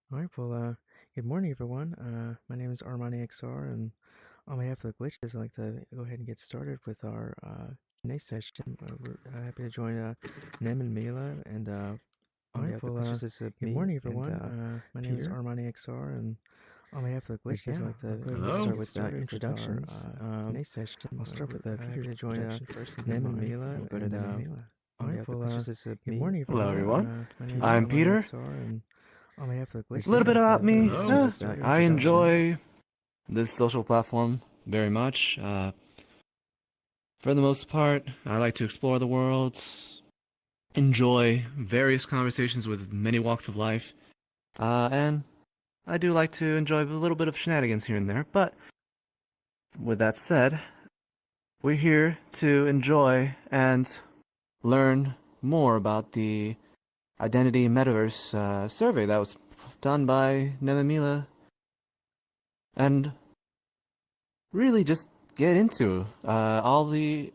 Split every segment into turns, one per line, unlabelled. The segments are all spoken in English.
All right, well, good morning, everyone. My name is Armani XR, and on behalf of the Glitches, I'd like to go ahead and get started with our Q&A session. We're happy to join Nem and Mila, and
All
on
right,
behalf of
well,
the Glitches, it's
good
me
morning,
and
everyone.
my name is
Peter.
Armani XR, and on behalf of the
But
Glitches,
yeah,
I'd like
I'll
to
go ahead and
start
get
with
started with our
introductions.
Q&A session.
I'll
We're
start with
happy
Peter's
to join
introduction first, and then
Nem and
mine,
Mila,
and we'll go to
and
Nem and Mila.
all
On
right,
behalf of
well,
the Glitches, it's
good
me
morning,
and
Hello,
everyone.
everyone.
my name is
I'm
Armani
Peter.
XR, and on behalf of the
A
Glitches,
little
I'd
bit
like
about
to
me.
start with
I
introductions.
enjoy this social platform very much. For the most part, I like to explore the world, enjoy various conversations with many walks of life, and I do like to enjoy a little bit of shenanigans here and there. But with that said, we're here to enjoy and learn more about the Identity Metaverse survey that was done by Mila, and really just get into all the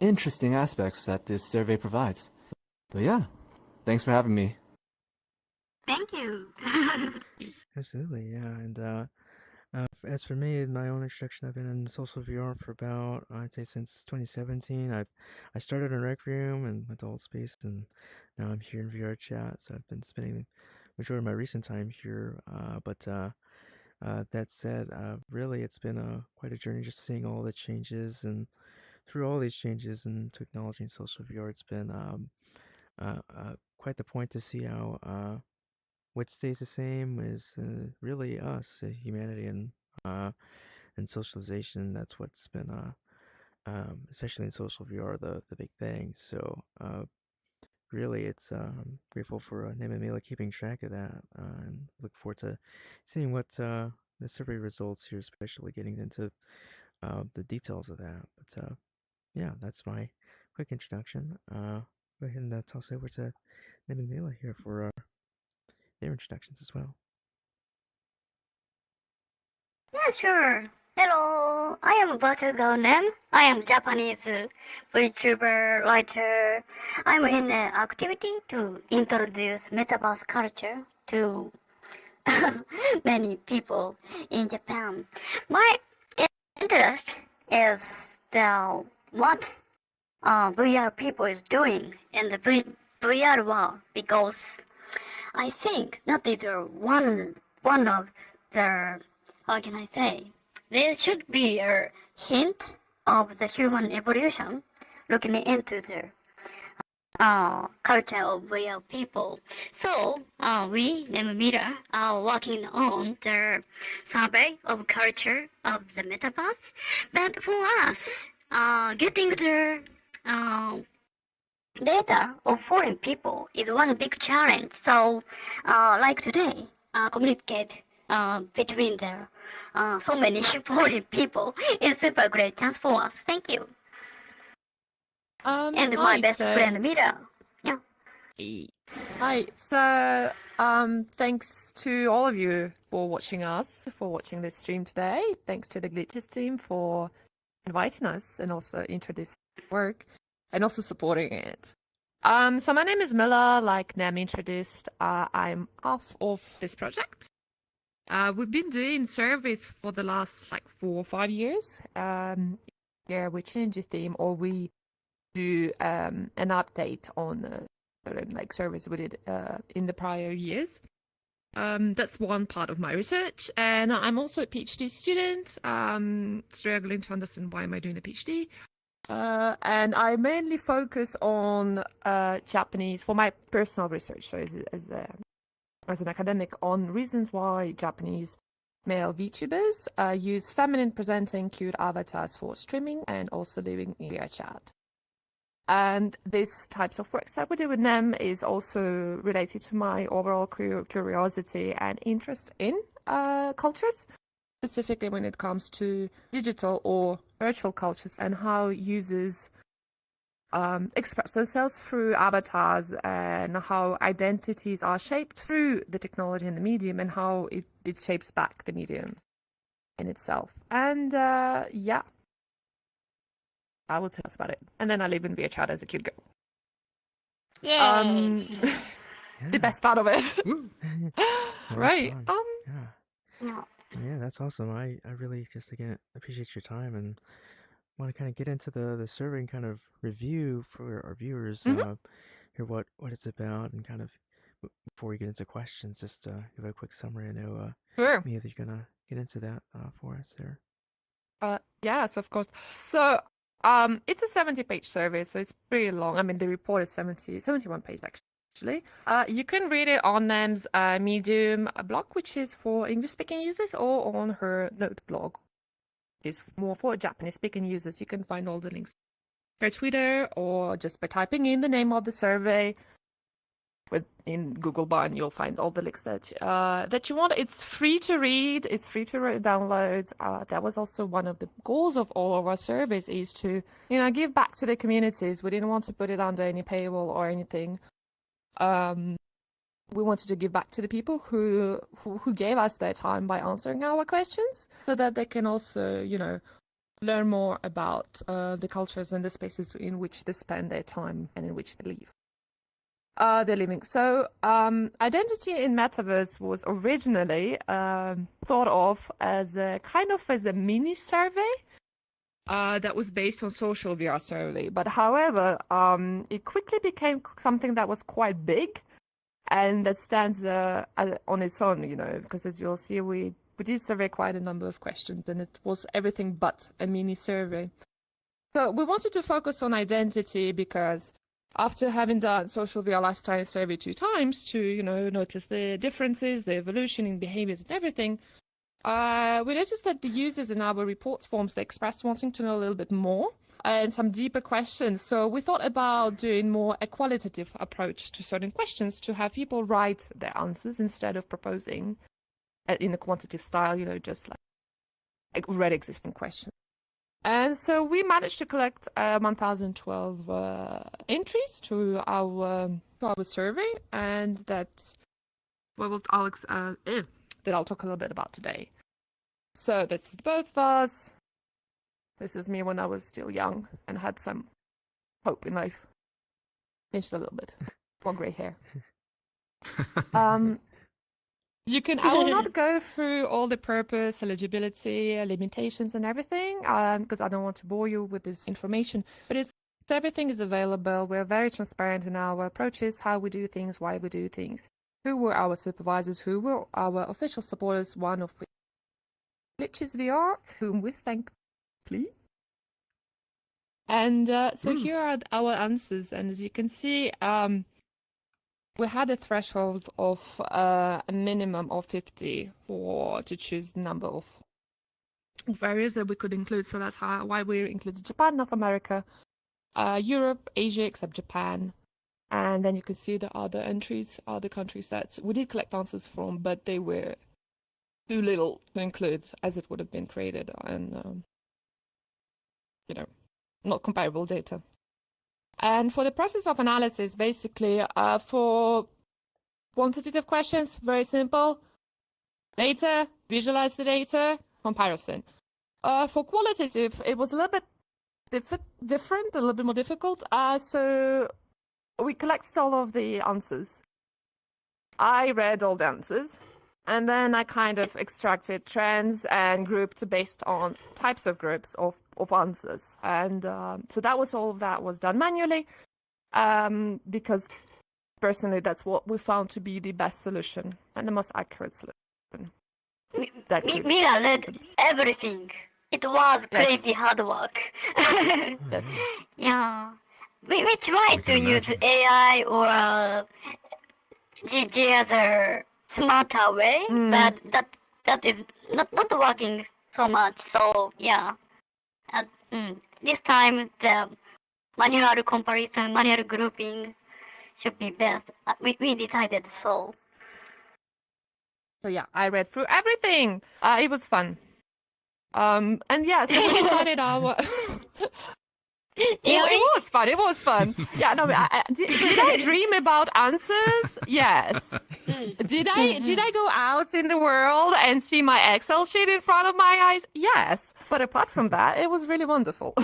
interesting aspects that this survey provides. But yeah, thanks for having me.
Thank you.
Absolutely, yeah. And as for me, my own introduction, I've been in social VR for about I'd say since 2017. I started in Rec Room and went to Alt Space, and now I'm here in VR chat. So I've been spending the majority of my recent time here. But that said, really, it's been quite a journey just seeing all the changes, and through all these changes in technology and social VR, it's been quite the point to see how what stays the same is really us, humanity, uh, and socialization. That's what's been, especially in social VR, the big thing. So really, it's grateful for Nim and Mila keeping track of that, and look forward to seeing what the survey results here, especially getting into the details of that. But yeah, that's my quick introduction. Go ahead and toss it over to Nim and Mila here for their introductions as well.
Yeah, sure. Hello, I am Virtual Girl Nem. I am Japanese VTuber writer. I'm in an activity to introduce metaverse culture to many people in Japan. My interest is the what VR people is doing in the VR world because I think that is one of the, how can I say, there should be a hint of the human evolution looking into the culture of real people. So we, Mila, are working on the survey of culture of the metaverse. But for us, getting the data of foreign people is one big challenge. So, like today, communicate between the so many foreign people is super great chance for us. Thank you. And my
Hi.
best friend Mira. Yeah.
Hi. Thanks to all of you for watching us, for watching this stream today. Thanks to the Glitches team for inviting us and also introducing work and also supporting it. So my name is Mila, like Nam introduced. I'm half of this project. We've been doing surveys for the last like 4 or 5 years. Yeah, we change the theme or we do an update on certain like surveys we did in the prior years. That's one part of my research, and I'm also a PhD student. Struggling to understand why am I doing a PhD. And I mainly focus on Japanese for my personal research. So as an academic, on reasons why Japanese male VTubers use feminine presenting cute avatars for streaming and also living in their chat. And these types of works that we do with them is also related to my overall curiosity and interest in cultures, specifically when it comes to digital or virtual cultures and how users express themselves through avatars and how identities are shaped through the technology and the medium and how it shapes back the medium in itself. And yeah, I would say that's about it. And then I live in VHR as a cute girl.
Yay.
the best part of it.
Woo.
Right.
Yeah.
Yeah.
Yeah, that's awesome. I really just again appreciate your time and want to kind of get into the survey and kind of review for our viewers,
Mhm.
hear what it's about and kind of before we get into questions, just give a quick summary. I know
Sure.
Mia, that you're gonna get into that for us there.
Yes, of course. So, it's a 70-page survey, so it's pretty long. I mean, the report is 71 pages actually. You can read it on Nam's Medium blog, which is for English-speaking users, or on her Note blog, which is more for Japanese-speaking users. You can find all the links by Twitter or just by typing in the name of the survey in Google Bar, and you'll find all the links that you want. It's free to read. It's free to download. That was also one of the goals of all of our surveys, is to give back to the communities. We didn't want to put it under any paywall or anything. We wanted to give back to the people who gave us their time by answering our questions, so that they can also learn more about the cultures and the spaces in which they spend their time and in which they live. They're living. So, identity in Metaverse was originally thought of as a mini survey that was based on social VR survey. But however, it quickly became something that was quite big and that stands on its own, because as you'll see, we did survey quite a number of questions, and it was everything but a mini survey. So we wanted to focus on identity because after having done social VR lifestyle survey 2 times to, notice the differences, the evolution in behaviors and everything, we noticed that the users in our reports forms, they expressed wanting to know a little bit more and some deeper questions. So we thought about doing more a qualitative approach to certain questions, to have people write their answers instead of proposing in a quantitative style, just like read existing questions. And so we managed to collect 1,012 entries to our survey, and that I'll talk a little bit about today. So that's both of us. This is me when I was still young and had some hope in life. Changed a little bit, more grey hair. I will not go through all the purpose, eligibility, limitations, and everything, because I don't want to bore you with this information. But everything is available. We're very transparent in our approaches, how we do things, why we do things, who were our supervisors, who were our official supporters, one of which Glitches.VR, whom we thank, please. And so here are our answers, and as you can see, we had a threshold of a minimum of 50 to choose the number of areas that we could include. So that's why we included Japan, North America, Europe, Asia, except Japan. And then you can see the other entries, other countries that we did collect answers from, but they were too little to include as it would have been created and, not comparable data. And for the process of analysis, basically, for quantitative questions, very simple. Data, visualize the data, comparison. For qualitative, it was a little bit different, a little bit more difficult. So we collected all of the answers. I read all the answers, and then I kind of extracted trends and grouped based on types of groups of answers. And so that was all of that was done manually, because personally that's what we found to be the best solution and the most accurate solution.
Mila read everything. It was crazy hard work.
Yes.
Yeah. We tried to use AI or GG as a smarter way, but that is not working so much. So yeah, this time the manual comparison, manual grouping should be best. We decided so.
So yeah, I read through everything. It was fun. And yeah, so we decided our. It was fun. Yeah, no, did I dream about answers? Yes. Did I go out in the world and see my Excel sheet in front of my eyes? Yes. But apart from that, it was really wonderful.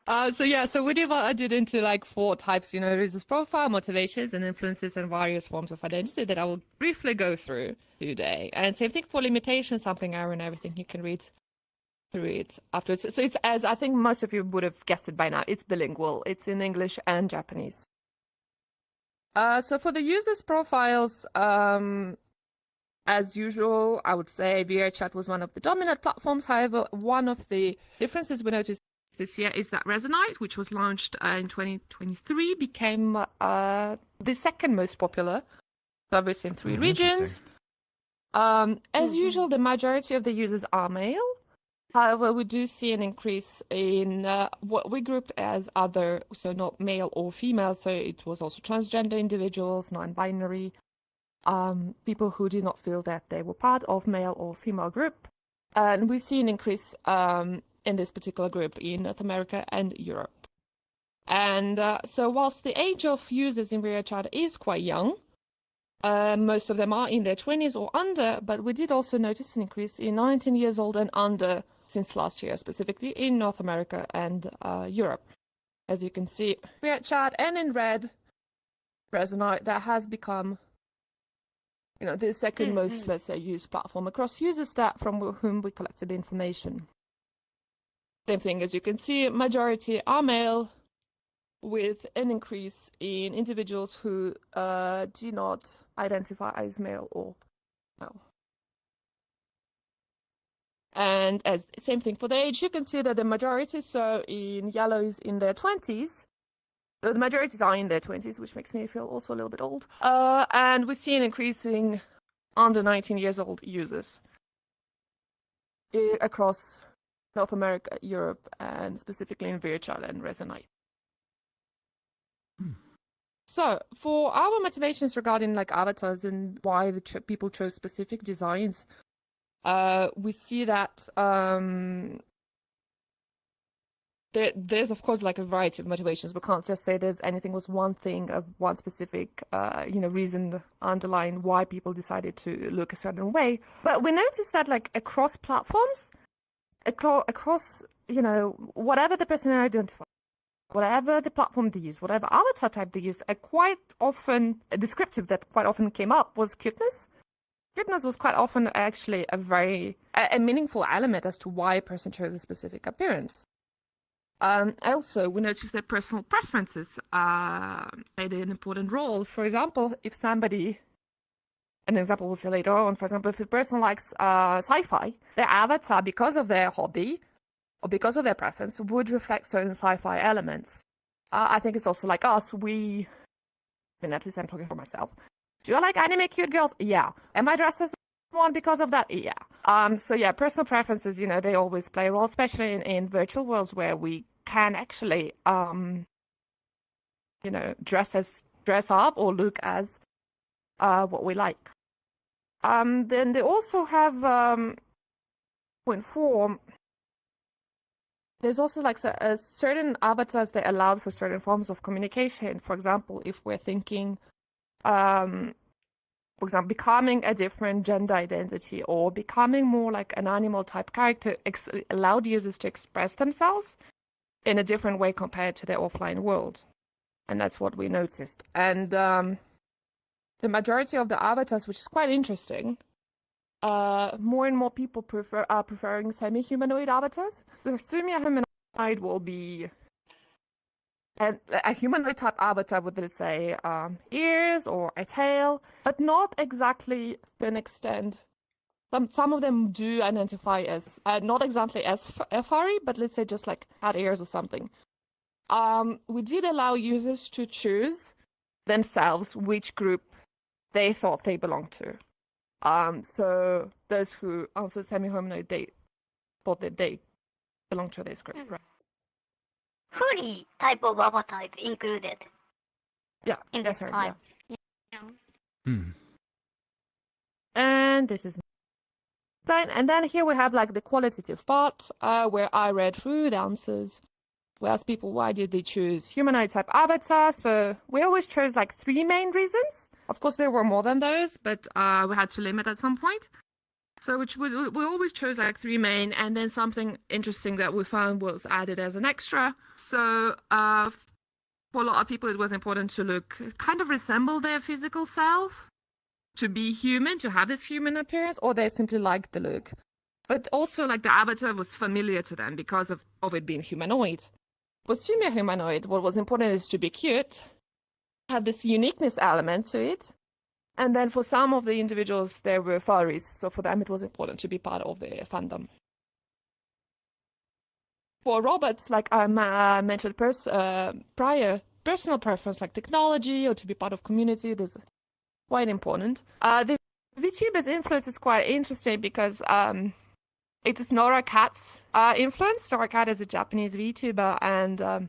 So we divided into like 4 types, users profile, motivations, and influences, and various forms of identity that I will briefly go through today. And same thing for limitations, sampling error, and everything. You can read through it afterwards. So it's, as I think most of you would have guessed it by now, it's bilingual. It's in English and Japanese. So for the users profiles, as usual, I would say VRChat was one of the dominant platforms. However, one of the differences we noticed this year is that Resonate, which was launched in 2023, became the second most popular service in 3 regions. As usual, the majority of the users are male. However, we do see an increase in what we grouped as other, so not male or female. So it was also transgender individuals, non-binary, people who did not feel that they were part of male or female group. And we see an increase in this particular group in North America and Europe. And so whilst the age of users in VRChat is quite young, most of them are in their 20s or under, but we did also notice an increase in 19 years old and under since last year, specifically in North America and Europe. As you can see, VRChat and in red, Resonate, that has become the second most, let's say, used platform across users that from whom we collected the information. Same thing, as you can see, majority are male, with an increase in individuals who do not identify as male or female. And as same thing for the age, you can see that the majority, so in yellow, is in their 20s. So the majorities are in their 20s, which makes me feel also a little bit old. And we see an increasing under 19 years old users across North America, Europe, and specifically in VRChat and Resonate. So for our motivations regarding like avatars and why the people chose specific designs, we see that there's of course like a variety of motivations. We can't just say there's anything was one thing of one specific reason underlying why people decided to look a certain way. But we noticed that like across platforms, across whatever the person identifies, whatever the platform they use, whatever avatar type they use, a descriptive that quite often came up was cuteness. Cuteness was quite often actually a meaningful element as to why a person chose a specific appearance. Also, we noticed that personal preferences played an important role. For example, if somebody, an example we'll see later on, for example, if a person likes sci-fi, their avatar, because of their hobby or because of their preference, would reflect certain sci-fi elements. I think it's also like us, at least I'm talking for myself. Do I like anime cute girls? Yeah. Am I dressed as one because of that? Yeah. So yeah, personal preferences, they always play a role, especially in virtual worlds where we can actually, dress up or look as what we like. Then they also have point 4. There's also like certain avatars that allowed for certain forms of communication. For example, if we're thinking, for example, becoming a different gender identity or becoming more like an animal type character allowed users to express themselves in a different way compared to their offline world. And that's what we noticed. And the majority of the avatars, which is quite interesting, more and more people are preferring semi-humanoid avatars. The semi-humanoid will be a humanoid type avatar with, let's say, ears or a tail, but not exactly to an extent. Some of them do identify as not exactly as furry, but let's say just like had ears or something. We did allow users to choose themselves which group they thought they belonged to. So those who answered semi-humanoid, they thought that they belonged to this group. Right?
Furry type of avatar is included.
Yeah,
in this type.
Yeah. And this is and then here we have like the qualitative part where I read through the answers. We asked people why did they choose humanoid type avatar. So we always chose like 3 main reasons. Of course, there were more than those, but we had to limit at some point. So we always chose like 3 main, and then something interesting that we found was added as an extra. So for a lot of people, it was important to kind of resemble their physical self, to be human, to have this human appearance, or they simply liked the look. But also like the avatar was familiar to them because of it being humanoid. For semi-humanoid, what was important is to be cute, have this uniqueness element to it. And then for some of the individuals, there were furries, so for them it was important to be part of the fandom. For robots, like I mentioned prior, personal preference like technology or to be part of community, this is quite important. The VTuber's influence is quite interesting because it is Nora Kat's influence. Nora Kat is a Japanese VTuber, and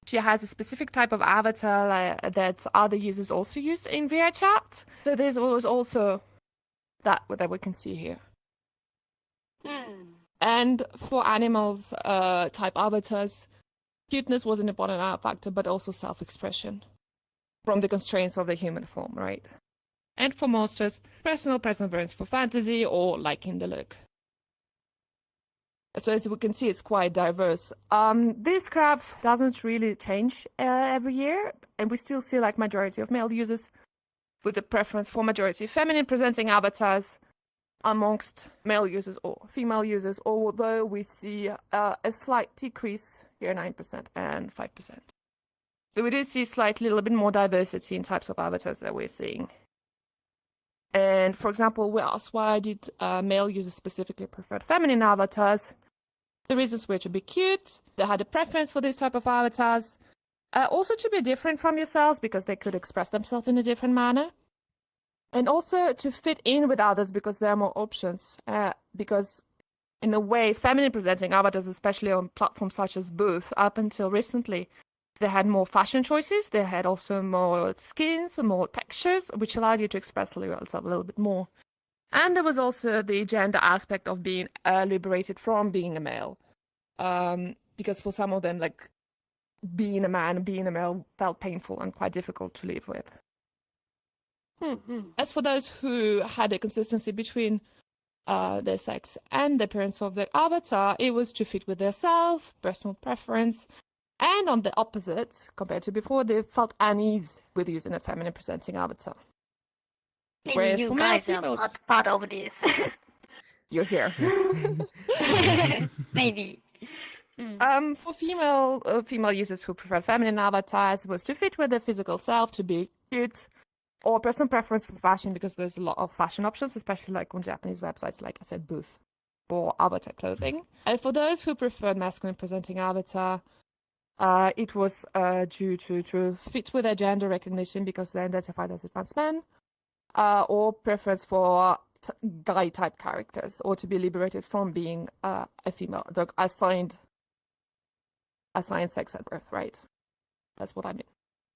she has a specific type of avatar that other users also use in VR chat. So there's also that we can see here. And for animals type avatars, cuteness was an important factor, but also self-expression from the constraints of the human form, right? And for monsters, personal preference for fantasy or liking the look. So as we can see, it's quite diverse. This graph doesn't really change every year, and we still see like majority of male users with a preference for majority feminine presenting avatars amongst male users or female users, although we see a slight decrease here, 9% and 5%. So we do see slightly a little bit more diversity in types of avatars that we're seeing. And for example, we asked why did male users specifically prefer feminine avatars. The reasons were to be cute, they had a preference for this type of avatars, also to be different from yourselves because they could express themselves in a different manner, and also to fit in with others because there are more options. Because in a way, feminine presenting avatars, especially on platforms such as Booth, up until recently, they had more fashion choices, they had also more skins, more textures, which allowed you to express yourself a little bit more. And there was also the gender aspect of being liberated from being a male. Because for some of them, like, being a man, being a male felt painful and quite difficult to live with. As for those who had a consistency between their sex and the appearance of their avatar, it was to fit with their self, personal preference, and on the opposite, compared to before, they felt unease with using a feminine presenting avatar.
Maybe
Whereas
you
for
guys
male,
are
female,
not part of this.
you're here.
Maybe.
For female users who prefer feminine avatars, was to fit with their physical self, to be cute, or personal preference for fashion, because there's a lot of fashion options, especially like on Japanese websites, like I said, Booth, for avatar clothing. And for those who preferred masculine presenting avatar, it was due to fit with their gender recognition because they identified as a trans men, or preference for guy-type characters, or to be liberated from being a female, the assigned sex at birth, right? That's what I mean.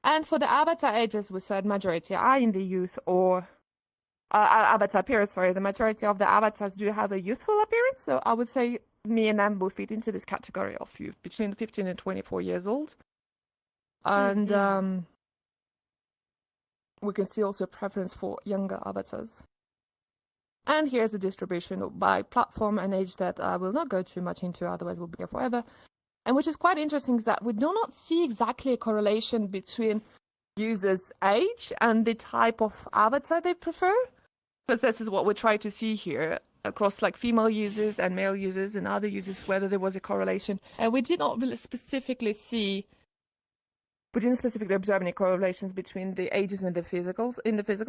And for the avatar ages, we said majority are in the youth or avatar appearance. Sorry, the majority of the avatars do have a youthful appearance. So I would say me and Amber fit into this category of youth, between 15 and 24 years old. And we can see also preference for younger avatars. And here's the distribution by platform and age that I will not go too much into, otherwise we'll be here forever. And which is quite interesting is that we do not see exactly a correlation between users' age and the type of avatar they prefer, because this is what we try to see here across like female users and male users and other users, whether there was a correlation. And we did not really specifically observe any correlations between the ages and the physical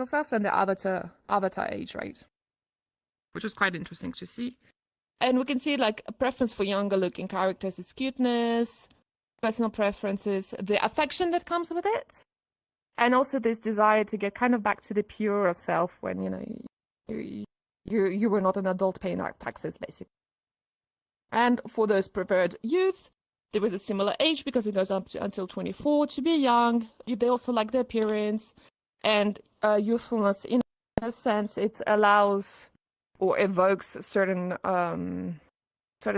selves and the avatar age, right? Which was quite interesting to see. And we can see like a preference for younger looking characters is cuteness, personal preferences, the affection that comes with it, and also this desire to get kind of back to the pure self when, you know, you were not an adult paying taxes, basically. And for those preferred youth, there was a similar age because it goes up to until 24 to be young. They also like the appearance and youthfulness. In a sense, it allows or evokes certain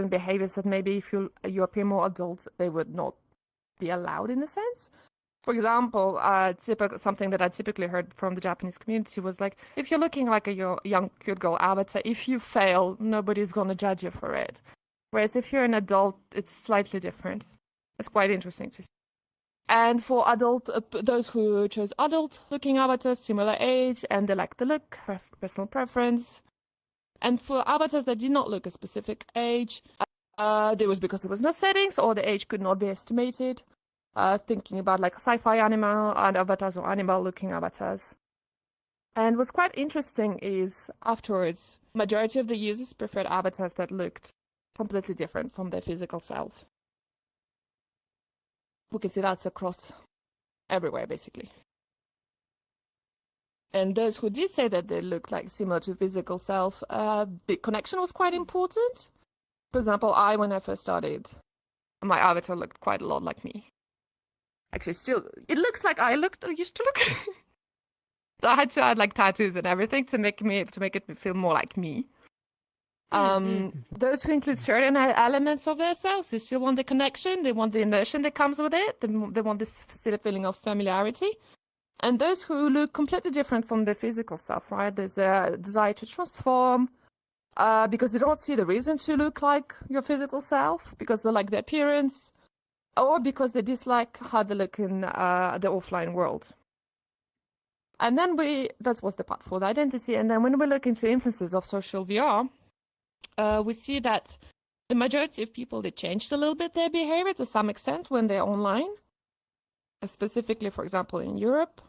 behaviors that maybe if you appear more adult, they would not be allowed in a sense. For example, something that I typically heard from the Japanese community was like, if you're looking like a young cute girl avatar, if you fail, nobody's going to judge you for it. Whereas if you're an adult, it's slightly different. It's quite interesting to see. And for those who chose adult-looking avatars, similar age, and they like the look, personal preference. And for avatars that did not look a specific age, there was because there was no settings or the age could not be estimated. Thinking about like sci-fi animal and avatars or animal-looking avatars. And what's quite interesting is afterwards, majority of the users preferred avatars that looked completely different from their physical self. We can see that's across everywhere, basically. And those who did say that they looked like similar to physical self, the connection was quite important. For example, when I first started, my avatar looked quite a lot like me. Actually, still, it looks like I used to look. So I had to add like tattoos and everything to make it feel more like me. Those who include certain elements of themselves, they still want the connection, they want the immersion that comes with it, they want this feeling of familiarity. And those who look completely different from their physical self, right? There's the desire to transform, because they don't see the reason to look like your physical self, because they like the appearance, or because they dislike how they look in the offline world. And then that was the part for the identity. And then when we look into influences of social VR, we see that the majority of people, they changed a little bit their behavior to some extent when they're online. Specifically, for example, in Europe.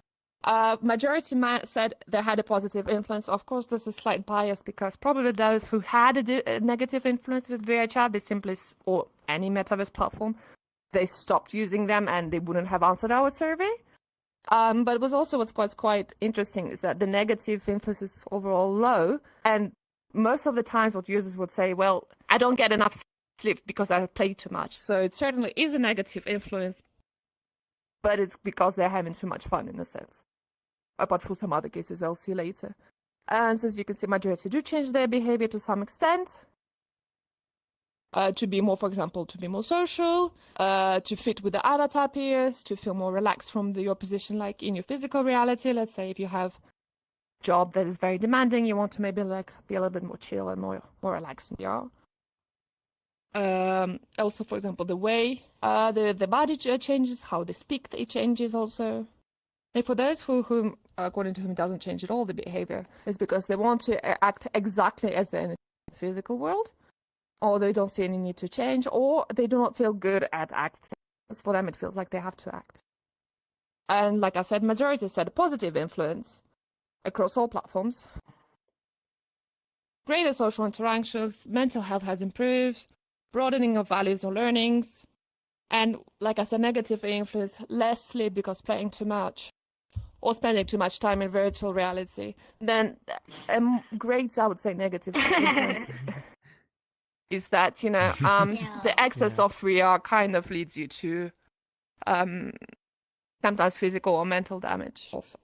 Majority said they had a positive influence. Of course, there's a slight bias because probably those who had a negative influence with VRChat, they simply, or any Metaverse platform, they stopped using them and they wouldn't have answered our survey. But it was also what's quite interesting is that the negative influence is overall low. And most of the times what users would say, well, I don't get enough sleep because I play too much. So it certainly is a negative influence, but it's because they're having too much fun in a sense. Apart from some other cases I'll see later. And so as you can see, majority do change their behavior to some extent. To be more, for example, to be more social, to fit with the avatar peers, to feel more relaxed from your position, like in your physical reality. Let's say if you have a job that is very demanding, you want to maybe like be a little bit more chill and more relaxed in VR. Also, for example, the way the body changes, how they speak, it changes also. And for those who according to whom it doesn't change at all, the behavior is because they want to act exactly as they're in the physical world, or they don't see any need to change, or they do not feel good at acting. For them, it feels like they have to act. And like I said, majority said a positive influence across all platforms. Greater social interactions, mental health has improved, broadening of values or learnings, and like I said, negative influence, less sleep because playing too much, or spending too much time in virtual reality. Then great, I would say, negative influence is that, the excess of VR kind of leads you to sometimes physical or mental damage also.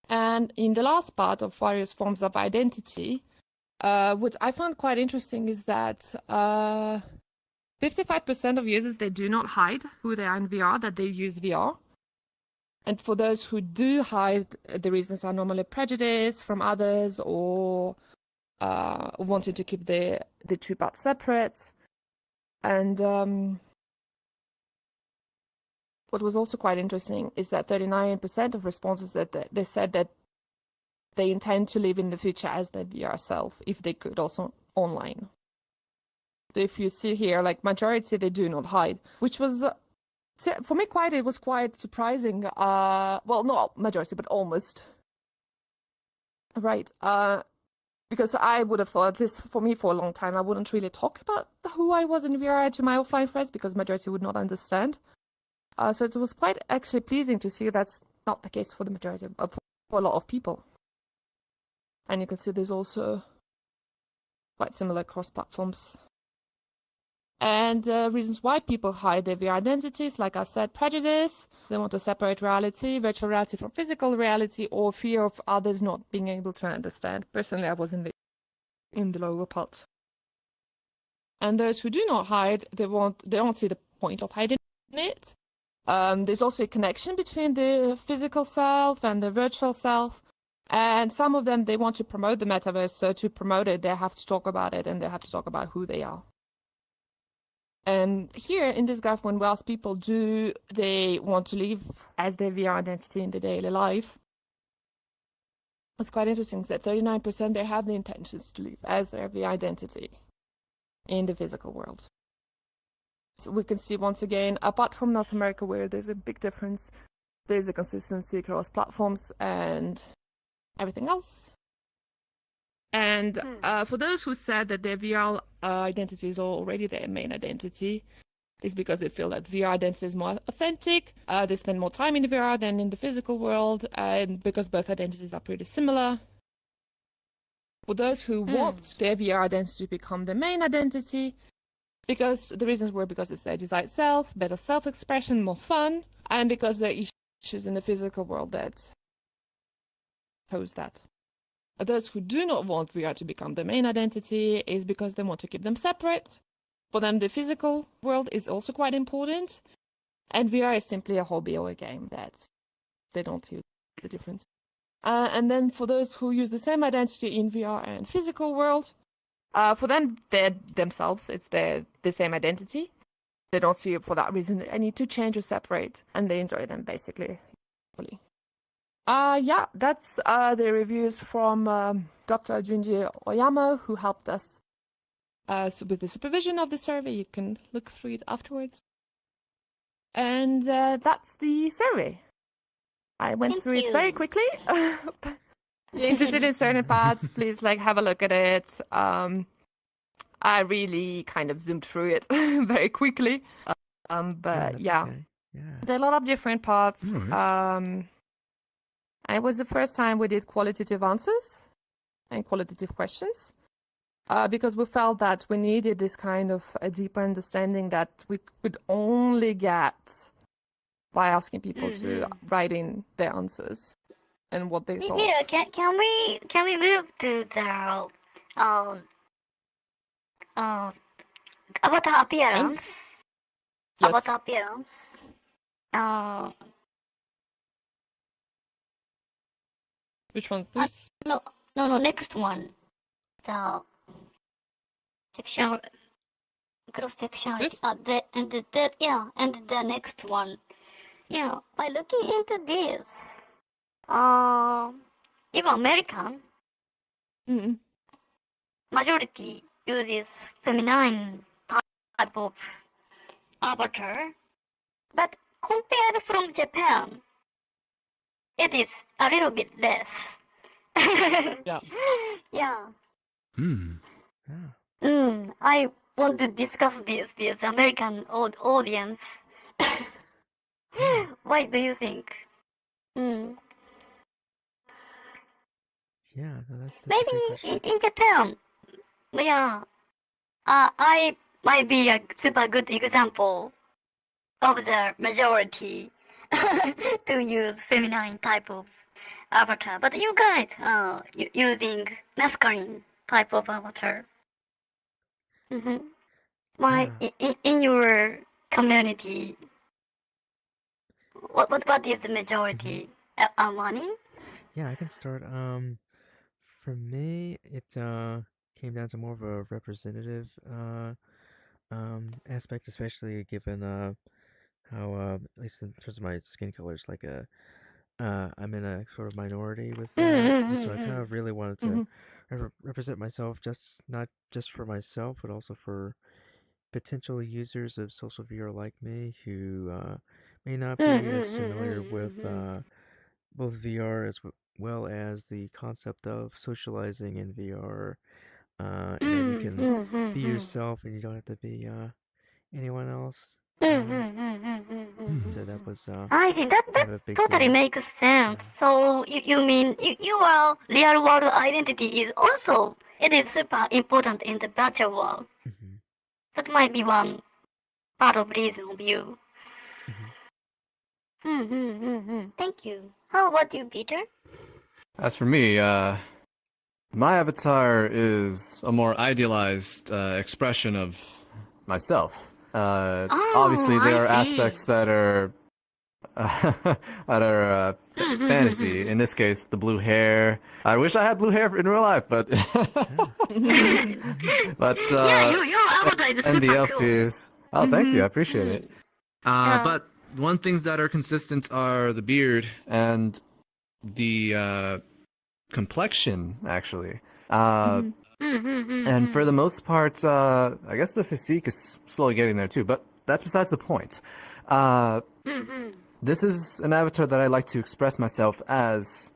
And in the last part of various forms of identity, what I found quite interesting is that 55% of users, they do not hide who they are in VR, that they use VR. And for those who do hide, the reasons are normally prejudice from others or wanting to keep the two parts separate. And what was also quite interesting is that 39% of responses that they said that they intend to live in the future as their VR self, if they could, also online. So if you see here, like majority, they do not hide, which was, for me, it was quite surprising. Well, not majority, but almost. Right. Because I would have thought this, for me, for a long time, I wouldn't really talk about who I was in VR to my offline friends because majority would not understand. So it was quite actually pleasing to see that's not the case for the majority for a lot of people. And you can see there's also quite similar cross platforms. And reasons why people hide their VR identities, like I said, prejudice, they want to separate reality, virtual reality from physical reality, or fear of others not being able to understand. Personally, I was in the lower part. And those who do not hide, they don't see point of hiding it. There's also a connection between the physical self and the virtual self. And some of them, they want to promote the metaverse. So to promote it, they have to talk about it and they have to talk about who they are. And here in this graph, when we ask people, do they want to live as their VR identity in their daily life? It's quite interesting that 39% they have the intentions to live as their VR identity in the physical world. So we can see once again, apart from North America, where there's a big difference, there's a consistency across platforms and everything else. And for those who said that their VR identity is already their main identity, it's because they feel that VR identity is more authentic. They spend more time in the VR than in the physical world, and because both identities are pretty similar. For those who want their VR identity to become their main identity, because the reasons were because it's their desired self, better self-expression, more fun, and because there are issues in the physical world that pose that. Those who do not want VR to become their main identity is because they want to keep them separate. For them, the physical world is also quite important, and VR is simply a hobby or a game that they don't use the difference. And then for those who use the same identity in VR and physical world, for them, they're themselves, it's the same identity. They don't see it for that reason I need to change or separate, and they enjoy them basically equally. Yeah, that's the reviews from Dr. Junji Oyama, who helped us with the supervision of the survey. You can look through it afterwards. And that's the survey. I went through it very quickly. If you're interested in certain parts, please have a look at it. I really kind of zoomed through it very quickly. But yeah,
Okay. Yeah.
there are a lot of different parts.
Nice.
And it was the first time we did qualitative answers and qualitative questions. Because we felt that we needed this kind of a deeper understanding that we could only get by asking people to write in their answers and what they thought.
Yeah, can we move to the avatar appearance?
Yes.
Avatar appearance.
Which one's this?
No, next one. The sexual cross sexuality.
This?
And the next one. Yeah, by looking into this, even American majority uses feminine type of avatar, but compared from Japan, it is a little bit less.
Yeah.
Yeah.
Yeah.
I want to discuss this with American audience. What do you think?
Yeah. No, that's a
Maybe
great question.
in Japan, yeah, I might be a super good example of the majority to use feminine type of avatar. But you guys are using masculine type of avatar. Why in your community? What is the majority? Money?
Yeah, I can start. For me, it came down to more of a representative aspect, especially given how at least in terms of my skin colors, I'm in a sort of minority with that, and so I kind of really wanted to represent myself, not just for myself, but also for potential users of social VR like me who may not be as familiar with both VR as well as the concept of socializing in VR, and that you can be yourself and you don't have to be anyone else. So that was
I think
kind of
that
a big
totally
deal.
makes sense. So you mean your real world identity is also it is super important in the virtual world. That might be one part of reason of you. Thank you. How about you, Peter?
As for me, my avatar is a more idealized expression of myself. Obviously, there are
I see.
aspects that are fantasy. In this case, the blue hair. I wish I had blue hair in real life, but but
Yeah, your avatar is
and the
super
elf
cool.
is. Oh, thank you. I appreciate it.
Yeah.
But one things that are consistent are the beard and the complexion, actually. And for the most part, I guess the physique is slowly getting there too. But that's besides the point. This is an avatar that I like to express myself as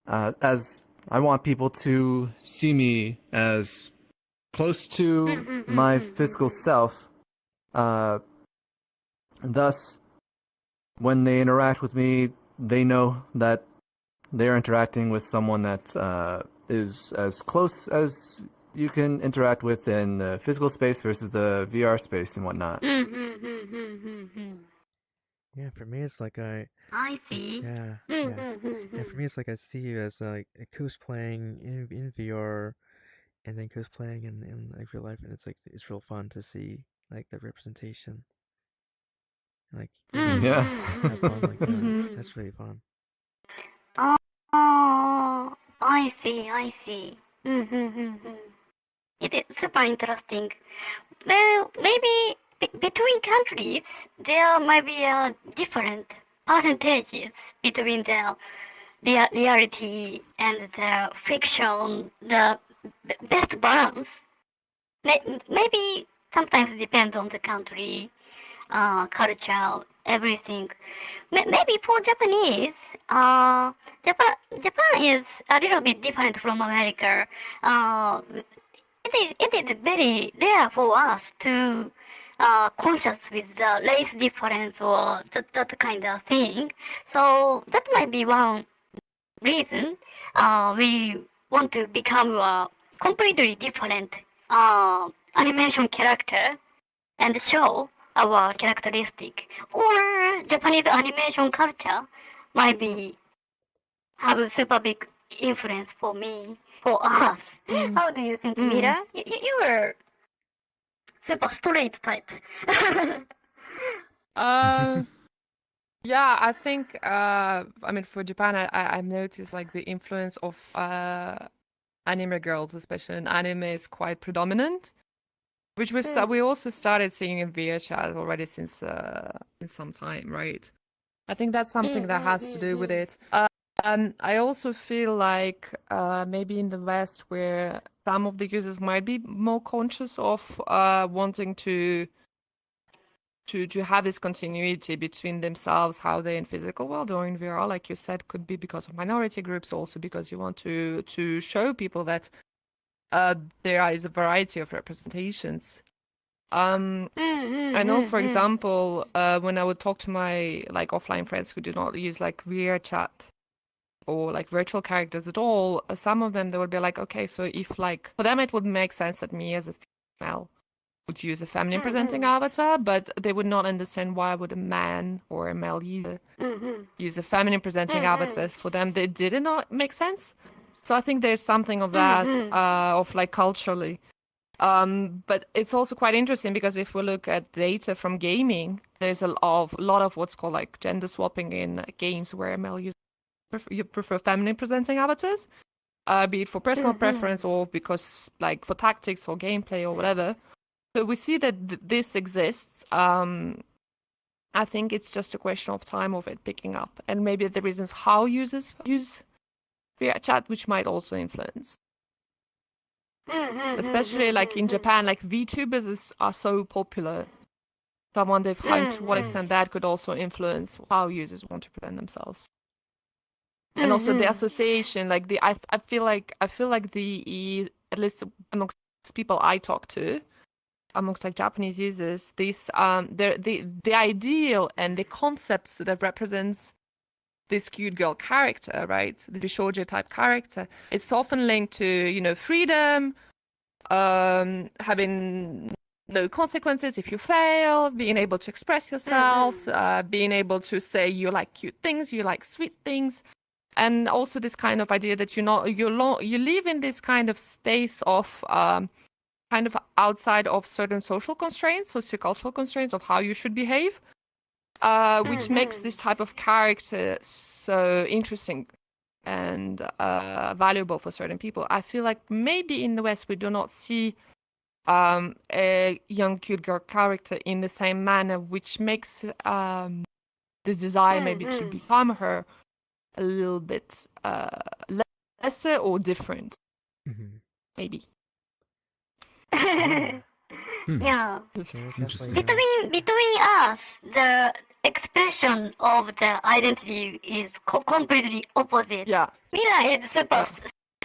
I want people to see me as close to my physical self. Thus, when they interact with me, they know that they're interacting with someone that is as close as you can interact with in the physical space versus the VR space and whatnot.
Yeah, for me it's like
I see.
yeah. Yeah, for me it's like I see you as like cosplaying in VR and then cosplaying in like real life, and it's like it's real fun to see like the representation. Like
Yeah.
have fun like that. That's really fun.
Oh, I see. It is super interesting. Well, maybe between countries there might be different percentages between the reality and the fiction, the best balance. Maybe sometimes depends on the country, culture, everything. Maybe for Japanese, Japan is a little bit different from America. It is very rare for us to conscious with the race difference or that kind of thing. So that might be one reason we want to become a completely different animation character and show our characteristic. Or Japanese animation culture might be have a super big influence for me, for us. How do you think, Mira? You were super straight type.
Yeah, I think I mean for Japan, I've noticed like the influence of anime girls, especially in anime, is quite predominant, which we also started seeing in VHS already since some time, right? I think that's something that has to do with it. I also feel like maybe in the West, where some of the users might be more conscious of wanting to have this continuity between themselves, how they in physical world or in VR, like you said, could be because of minority groups, also because you want to show people that there is a variety of representations. I know, for example, when I would talk to my like offline friends who do not use like VR chat or like virtual characters at all, some of them they would be like, okay, so if like for them it would make sense that me as a female would use a feminine presenting avatar, but they would not understand why would a man or a male user use a feminine presenting avatar. For them, they did not make sense. So I think there's something of that, of like culturally. But it's also quite interesting because if we look at data from gaming, there's a lot of what's called like gender swapping in games where male users prefer feminine presenting avatars, be it for personal preference or because like for tactics or gameplay or whatever. So we see that this exists. I think it's just a question of time of it picking up, and maybe the reasons how users use VR chat, which might also influence. Especially like in Japan, like VTubers are so popular. So I wonder if to what extent that could also influence how users want to present themselves. And also the association, like I feel like the at least amongst people I talk to, amongst like Japanese users, this the ideal and the concepts that represents this cute girl character, right? The shoujo type character. It's often linked to freedom, having no consequences if you fail, being able to express yourselves, being able to say you like cute things, you like sweet things. And also this kind of idea that you live in this kind of space of kind of outside of certain social constraints, sociocultural constraints of how you should behave, which makes this type of character so interesting and valuable for certain people. I feel like maybe in the West we do not see a young cute girl character in the same manner, which makes the desire maybe to become her a little bit lesser or different, maybe.
Yeah.
Interesting.
Between us, the expression of the identity is completely opposite.
Yeah.
Mila is super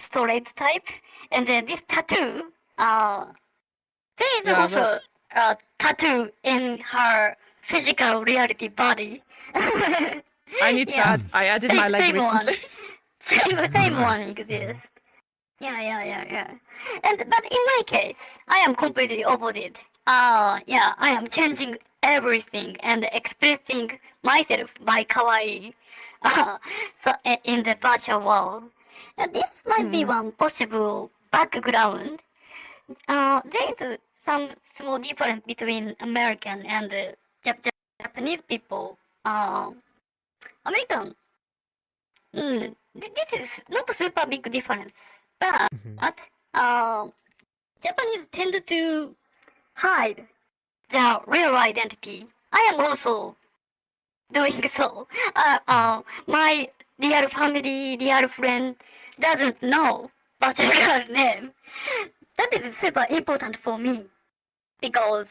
straight type, and then this tattoo, there is also a tattoo in her physical reality body.
I need to add. I added my leg recently.
Same one exists. Yeah. But in my case, I am completely opposite. I am changing everything and expressing myself by kawaii. So in the virtual world, and this might be one possible background. There is some small difference between American and Japanese people. American, this is not a super big difference, but Japanese tend to hide their real identity. I am also doing so. My real family, real friend doesn't know virtual girl name. That is super important for me because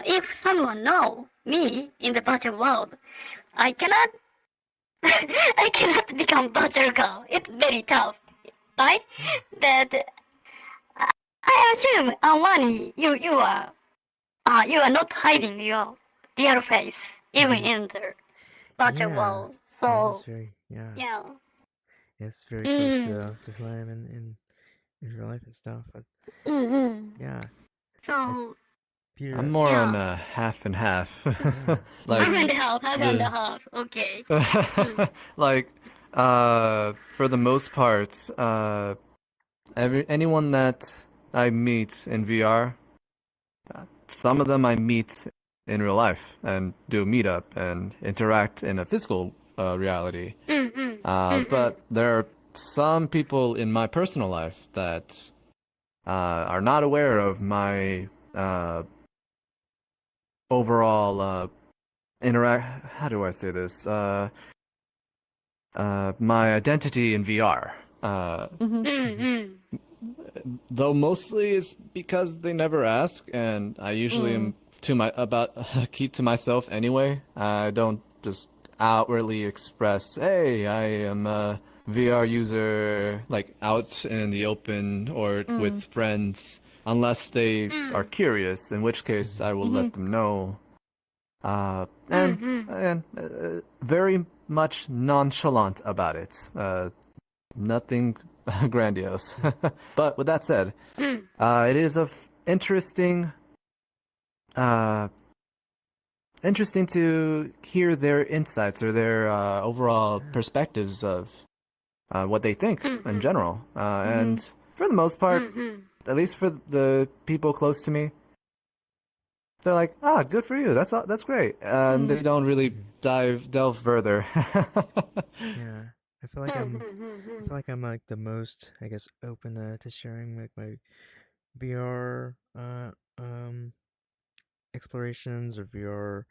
if someone know me in the virtual world, I cannot I cannot become virtual girl. It's very tough, right? But I assume, Wani, you are not hiding your real face even in the virtual world. So
It's very,
yeah.
it's very close to who I am in real life and stuff. But yeah,
So
Peter,
I'm more on half and half.
half and half. Okay.
Like, for the most part, anyone that I meet in VR, some of them I meet in real life and do a meetup and interact in a physical reality. But there are some people in my personal life that are not aware of my overall how do I say this? My identity in VR. Though mostly it's because they never ask, and I usually am keep to myself anyway. I don't just outwardly express, "Hey, I am a VR user," like out in the open or with friends, unless they are curious. In which case, I will let them know. And very much nonchalant about it. Nothing grandiose. But with that said, it is interesting to hear their insights or their overall perspectives of what they think in general. And for the most part, at least for the people close to me, they're like, good for you. That's great. And they don't really delve further.
yeah, I feel like I'm like the most, I guess, open to sharing like my VR explorations or VR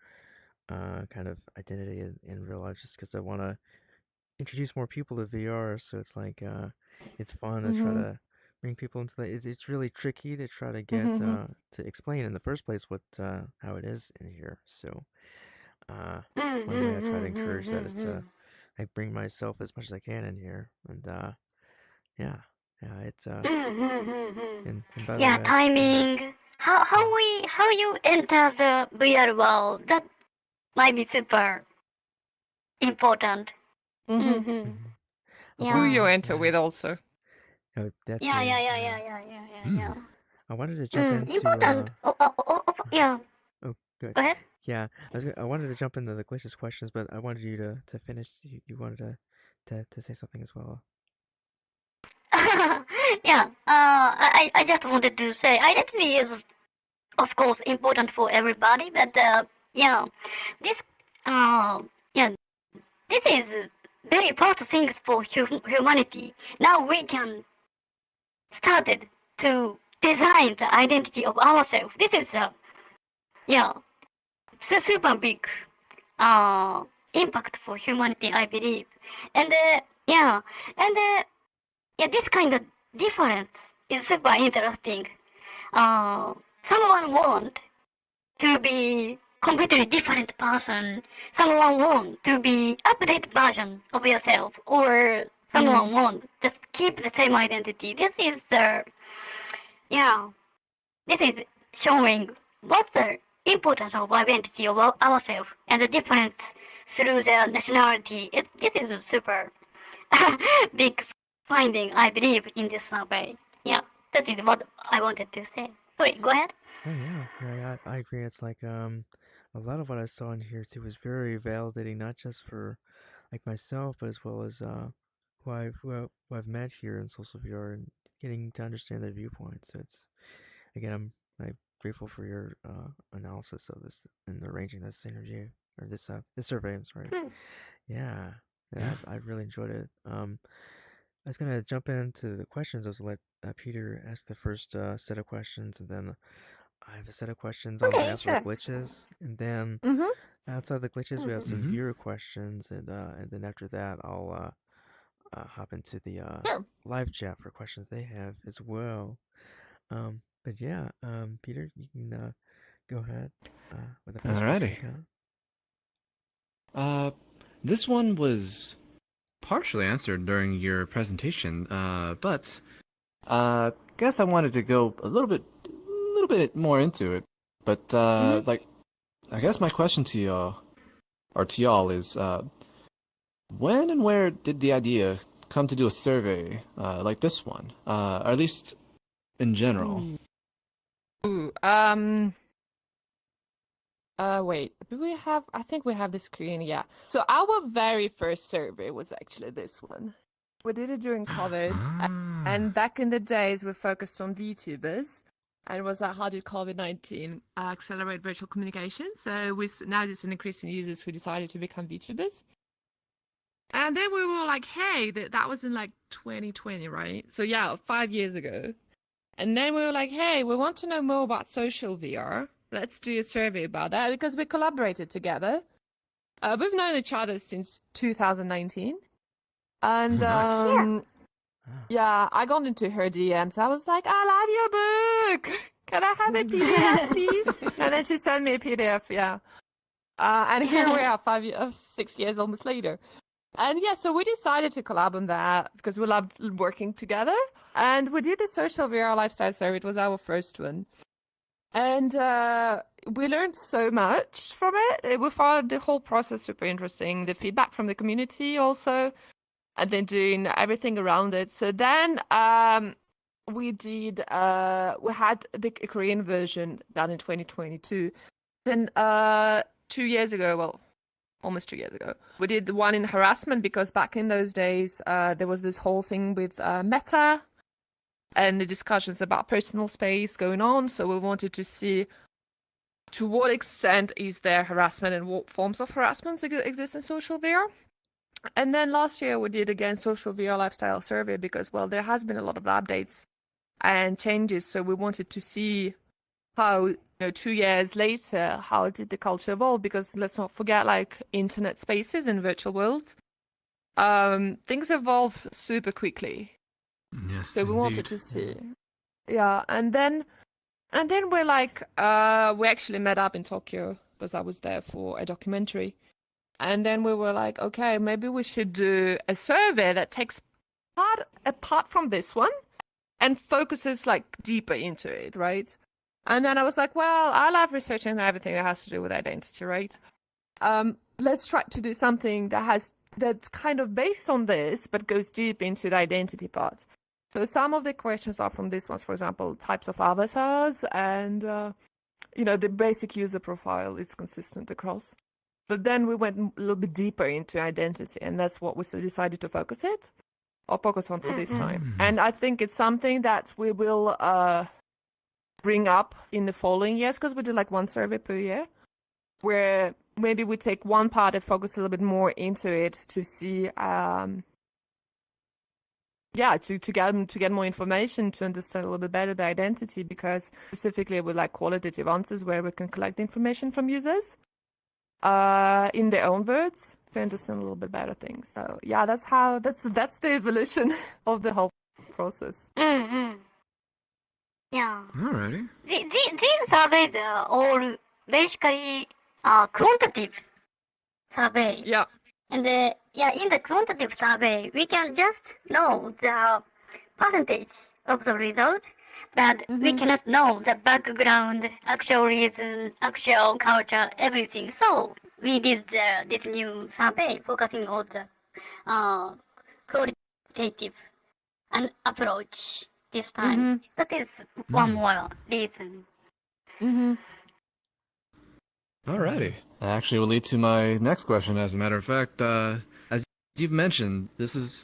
kind of identity in real life, just because I want to introduce more people to VR. So it's like it's fun to try to bring people into that. It's really tricky to try to get to explain in the first place what how it is in here. So one way I try to encourage that is to like bring myself as much as I can in here, and yeah, it's and by the way,
timing. How you enter the VR world, that might be super important.
Who you enter with also.
Oh, that's
Yeah.
I wanted to jump into
Important. Yeah.
oh, good.
Go ahead.
Yeah, I wanted to jump into the glitches questions, but I wanted you to finish. You wanted to say something as well.
Yeah, I just wanted to say identity is, of course, important for everybody, but yeah, this, yeah, this is very first things for humanity. Now we can started to design the identity of ourselves. This is yeah, super big uh, impact for humanity, I believe. And yeah, and yeah, this kind of difference is super interesting. Uh, Someone want to be completely different person. Someone want to be updated version of yourself, or someone want just keep the same identity. This is yeah, this is showing what's the importance of identity of ourselves and the difference through their nationality. This is a super big finding, I believe, in this survey. Yeah, that is what I wanted to say. Sorry, go ahead.
Oh yeah, I agree. It's like a lot of what I saw in here too was very validating, not just for like myself, but as well as who I've met here in social VR and getting to understand their viewpoints. So it's again, I'm grateful for your analysis of this and arranging this interview or this survey. I'm sorry. Yeah,
Yeah.
I really enjoyed it. I was gonna jump into the questions. I was let Peter ask the first set of questions, and then I have a set of questions on
Okay,
behalf of the
sure.
glitches, and then
Mm-hmm.
outside the glitches, we have some
Mm-hmm.
viewer questions, and then after that, I'll hop into the
Sure.
live chat for questions they have as well. But yeah, Peter, you can go ahead with the first question you
Alrighty.
got.
This one was partially answered during your presentation, but guess I wanted to go a little bit more into it. But like, I guess my question to y'all or to y'all is, when and where did the idea come to do a survey like this one, or at least in general?
Ooh, wait, do we have, I think we have the screen, yeah. So our very first survey was actually this one. We did it during COVID, and back in the days, we focused on VTubers, and it was like, how did COVID-19 accelerate virtual communication? So now there's an increase in users who decided to become VTubers. And then we were like, hey, that was in like 2020, right? So yeah, 5 years ago. And then we were like, hey, we want to know more about social VR. Let's do a survey about that because we collaborated together. We've known each other since 2019. And
Nice.
yeah, I got into her DMs. I was like, I love your book. Can I have a PDF, please? And then she sent me a PDF, yeah. And here we are 6 years almost later. And yeah, so we decided to collab on that because we loved working together. And we did the social VR lifestyle survey. It was our first one. And we learned so much from it. We found the whole process super interesting. The feedback from the community also, and then doing everything around it. So then we had the Korean version done in 2022. Then 2 years ago, well, almost 2 years ago, we did the one in harassment because back in those days, there was this whole thing with Meta and the discussions about personal space going on. So we wanted to see to what extent is there harassment and what forms of harassment exist in social VR. And then last year we did again social VR lifestyle survey because, well, there has been a lot of updates and changes. So we wanted to see how, 2 years later, how did the culture evolve? Because let's not forget, like internet spaces and virtual worlds, things evolve super quickly.
Yes,
So we
indeed.
wanted to see, yeah. And then we're like, we actually met up in Tokyo because I was there for a documentary. And then we were like, okay, maybe we should do a survey that takes apart from this one and focuses like deeper into it, right? And then I was like, well, I love researching everything that has to do with identity, right? Let's try to do something that's kind of based on this, but goes deep into the identity part. So some of the questions are from this ones, for example, types of avatars and, the basic user profile is consistent across. But then we went a little bit deeper into identity, and that's what we decided to focus it. I'll focus on for this time. And I think it's something that we will bring up in the following years, because we do like one survey per year, where maybe we take one part and focus a little bit more into it to see, to get more information, to understand a little bit better the identity, because specifically with like qualitative answers where we can collect information from users in their own words to understand a little bit better things. So yeah, that's the evolution of the whole process.
Yeah.
Alrighty.
These surveys are all basically quantitative survey.
Yeah.
And in the quantitative survey, we can just know the percentage of the result, but we cannot know the background, actual reason, actual culture, everything. So we did this new survey focusing on the qualitative approach this time. That is one more reason.
Alrighty. That actually will lead to my next question, as a matter of fact. As you've mentioned,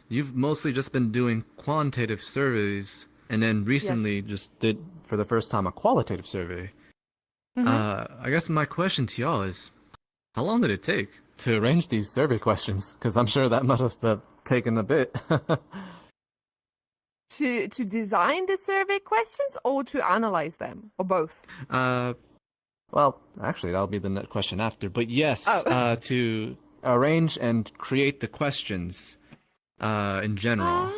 you've mostly just been doing quantitative surveys, and then recently just did, for the first time, a qualitative survey. I guess my question to y'all is, how long did it take to arrange these survey questions? Because I'm sure that must have taken a bit.
To design the survey questions or to analyze them, or both?
Well, actually, that'll be the question after. But yes, to arrange and create the questions in general.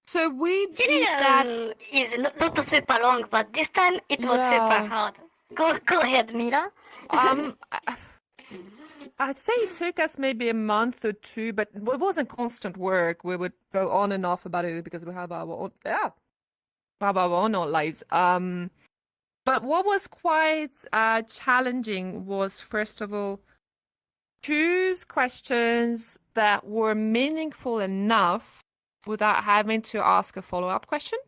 So we did that.
Is not super long, but this time it was super hard. Go ahead, Mila.
I'd say it took us maybe a month or two, but it wasn't constant work. We would go on and off about it because we have our own lives. But what was quite challenging was, first of all, choose questions that were meaningful enough without having to ask a follow-up question.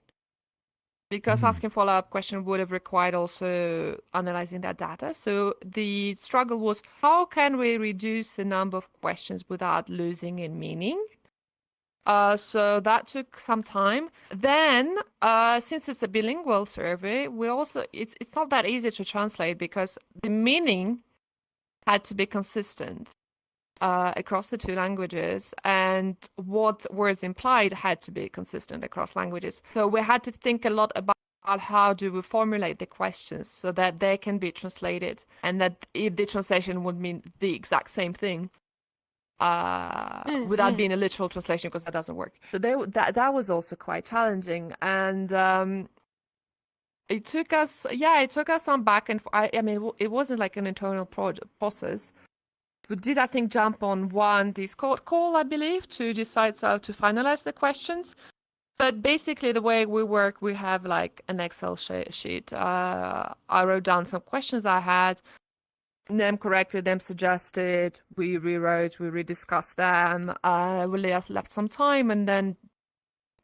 Because asking follow-up question would have required also analyzing that data. So the struggle was, how can we reduce the number of questions without losing in meaning? So that took some time. Then, since it's a bilingual survey, it's not that easy to translate because the meaning had to be consistent across the two languages, and what words implied had to be consistent across languages. So we had to think a lot about how do we formulate the questions so that they can be translated, and that if the translation would mean the exact same thing. Without being a literal translation, because that doesn't work. So that was also quite challenging, and it took us some back and forth. I mean, it wasn't like an internal process. We did, I think, jump on one Discord call, I believe, to decide how to finalize the questions. But basically, the way we work, we have like an Excel sheet. I wrote down some questions I had. Them corrected, them suggested, we rewrote, we rediscussed them, we left some time, and then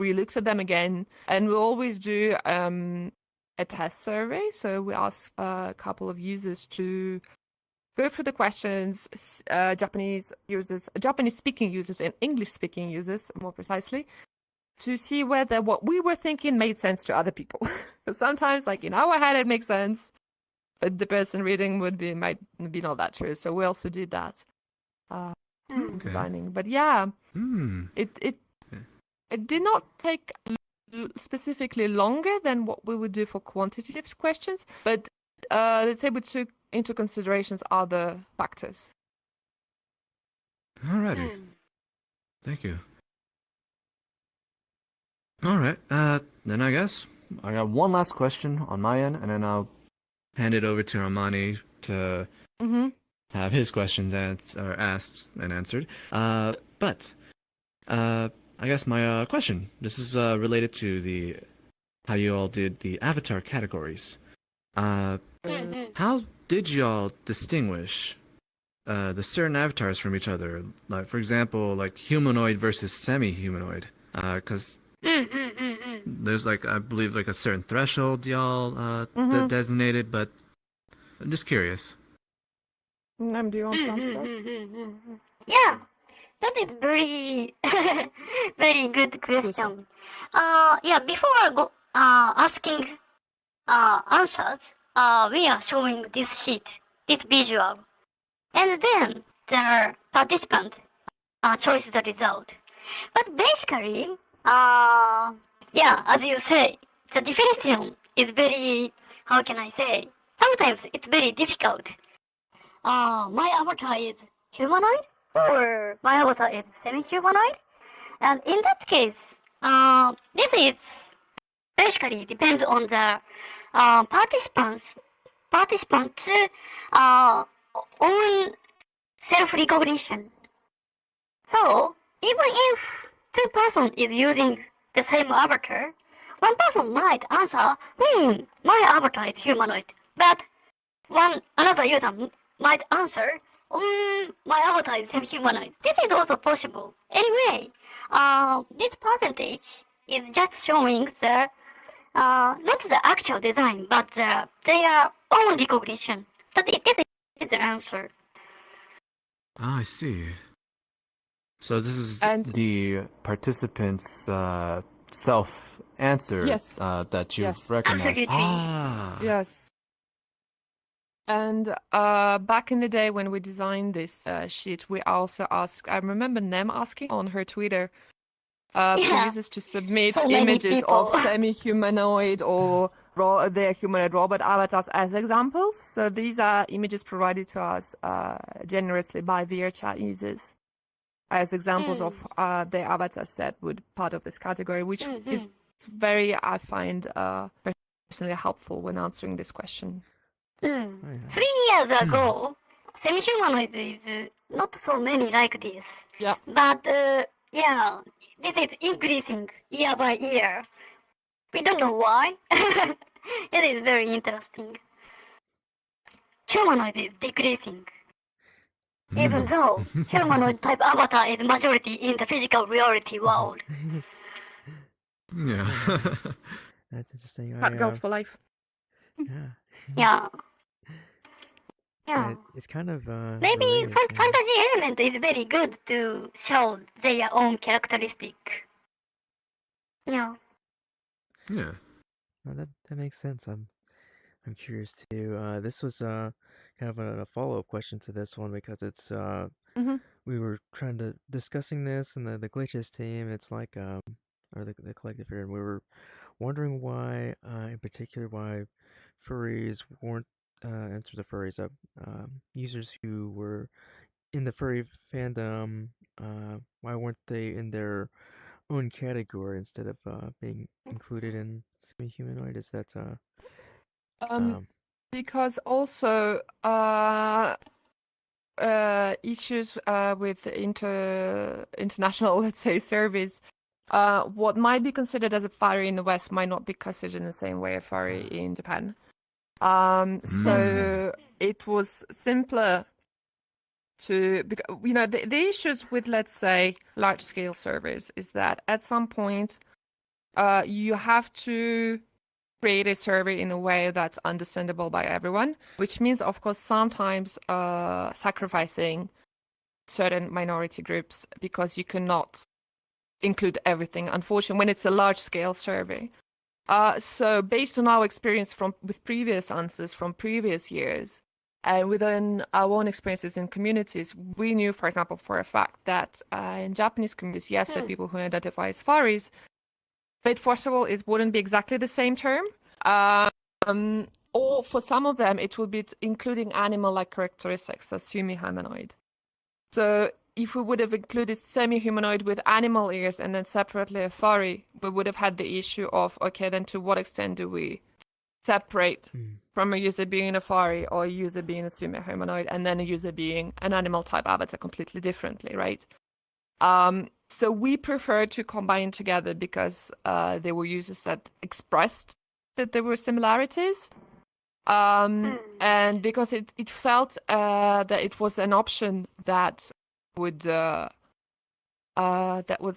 we looked at them again. And we always do a test survey, so we ask a couple of users to go through the questions, Japanese speaking users and English speaking users, more precisely, to see whether what we were thinking made sense to other people. Because sometimes, like in our head, it makes sense, but the person reading might be not that true. So we also did that designing. But yeah, it did not take specifically longer than what we would do for quantitative questions. But let's say we took into considerations other factors.
Alrighty. Thank you. Alright, then I guess I got one last question on my end, and then I'll hand it over to Armani to have his questions asked and answered. But I guess my question, this is related to how you all did the avatar categories. How did y'all distinguish the certain avatars from each other? Like, for example, like humanoid versus semi-humanoid. Because there's like, I believe, like a certain threshold y'all designated, but I'm just curious.
Do you want to answer?
Yeah. That is very, very good question. Before I go asking answers, we are showing this sheet, this visual, and then the participant choose the result. But basically, as you say, the definition is very, how can I say? Sometimes it's very difficult. My avatar is humanoid, or my avatar is semi-humanoid, and in that case, this is basically depends on the participants' own self-recognition. So even if two persons is using the same avatar, one person might answer, my avatar is humanoid, but another user might answer, my avatar is semi-humanoid. This is also possible. Anyway, this percentage is just showing the not the actual design, but their own recognition. This is the answer.
Ah, I see. So this is
And-
the participants' self answer
Yes.
that you've
Yes.
recognized.
Absolutely.
Ah.
Yes. And back in the day when we designed this sheet, we also asked, I remember Nem asking on her Twitter for
Yeah.
users to submit
So many
images of
people.
semi-humanoid or their humanoid robot avatars as examples. So these are images provided to us generously by VRChat users as examples of their avatars that would part of this category, which is very, I find, personally helpful when answering this question.
Oh, yeah.
3 years ago, semi-humanoid is not so many like this.
Yeah.
But this is increasing year by year. We don't know why. It is very interesting. Humanoid is decreasing. Even though humanoid type avatar is majority in the physical reality world.
Yeah.
That's interesting.
Cat girls for life.
Yeah.
Yeah.
Yeah,
Yeah.
it's kind of
Maybe
related, yeah.
fantasy element is very good to show their own characteristic. Yeah.
Yeah.
No, that makes sense. I'm curious too. This was kind of a follow-up question to this one because it's
Mhm.
we were trying to discussing this and the glitches team. It's like or the collective here, and we were wondering why in particular why furries weren't enter the furries up users who were in the furry fandom. Why weren't they in their own category instead of being included in semi-humanoid? Is that
Because also issues with international, let's say, service. What might be considered as a furry in the West might not be considered in the same way a furry in Japan. So it was simpler to, you know, the issues with, let's say, large-scale servers is that at some point you have to create a server in a way that's understandable by everyone, which means, of course, sometimes sacrificing certain minority groups because you cannot include everything, unfortunately, when it's a large-scale survey. So based on our experience with previous answers from previous years, and within our own experiences in communities, we knew, for example, for a fact that in Japanese communities, yes, there are people who identify as furries, but first of all, it wouldn't be exactly the same term. Or for some of them, it would be including animal-like characteristics, so semi-humanoid. So if we would have included semi-humanoid with animal ears and then separately a furry, we would have had the issue of, okay, then to what extent do we separate from a user being a furry or a user being a semi-humanoid and then a user being an animal-type avatar completely differently, right? So we prefer to combine together because there were users that expressed that there were similarities. And because it felt that it was an option that would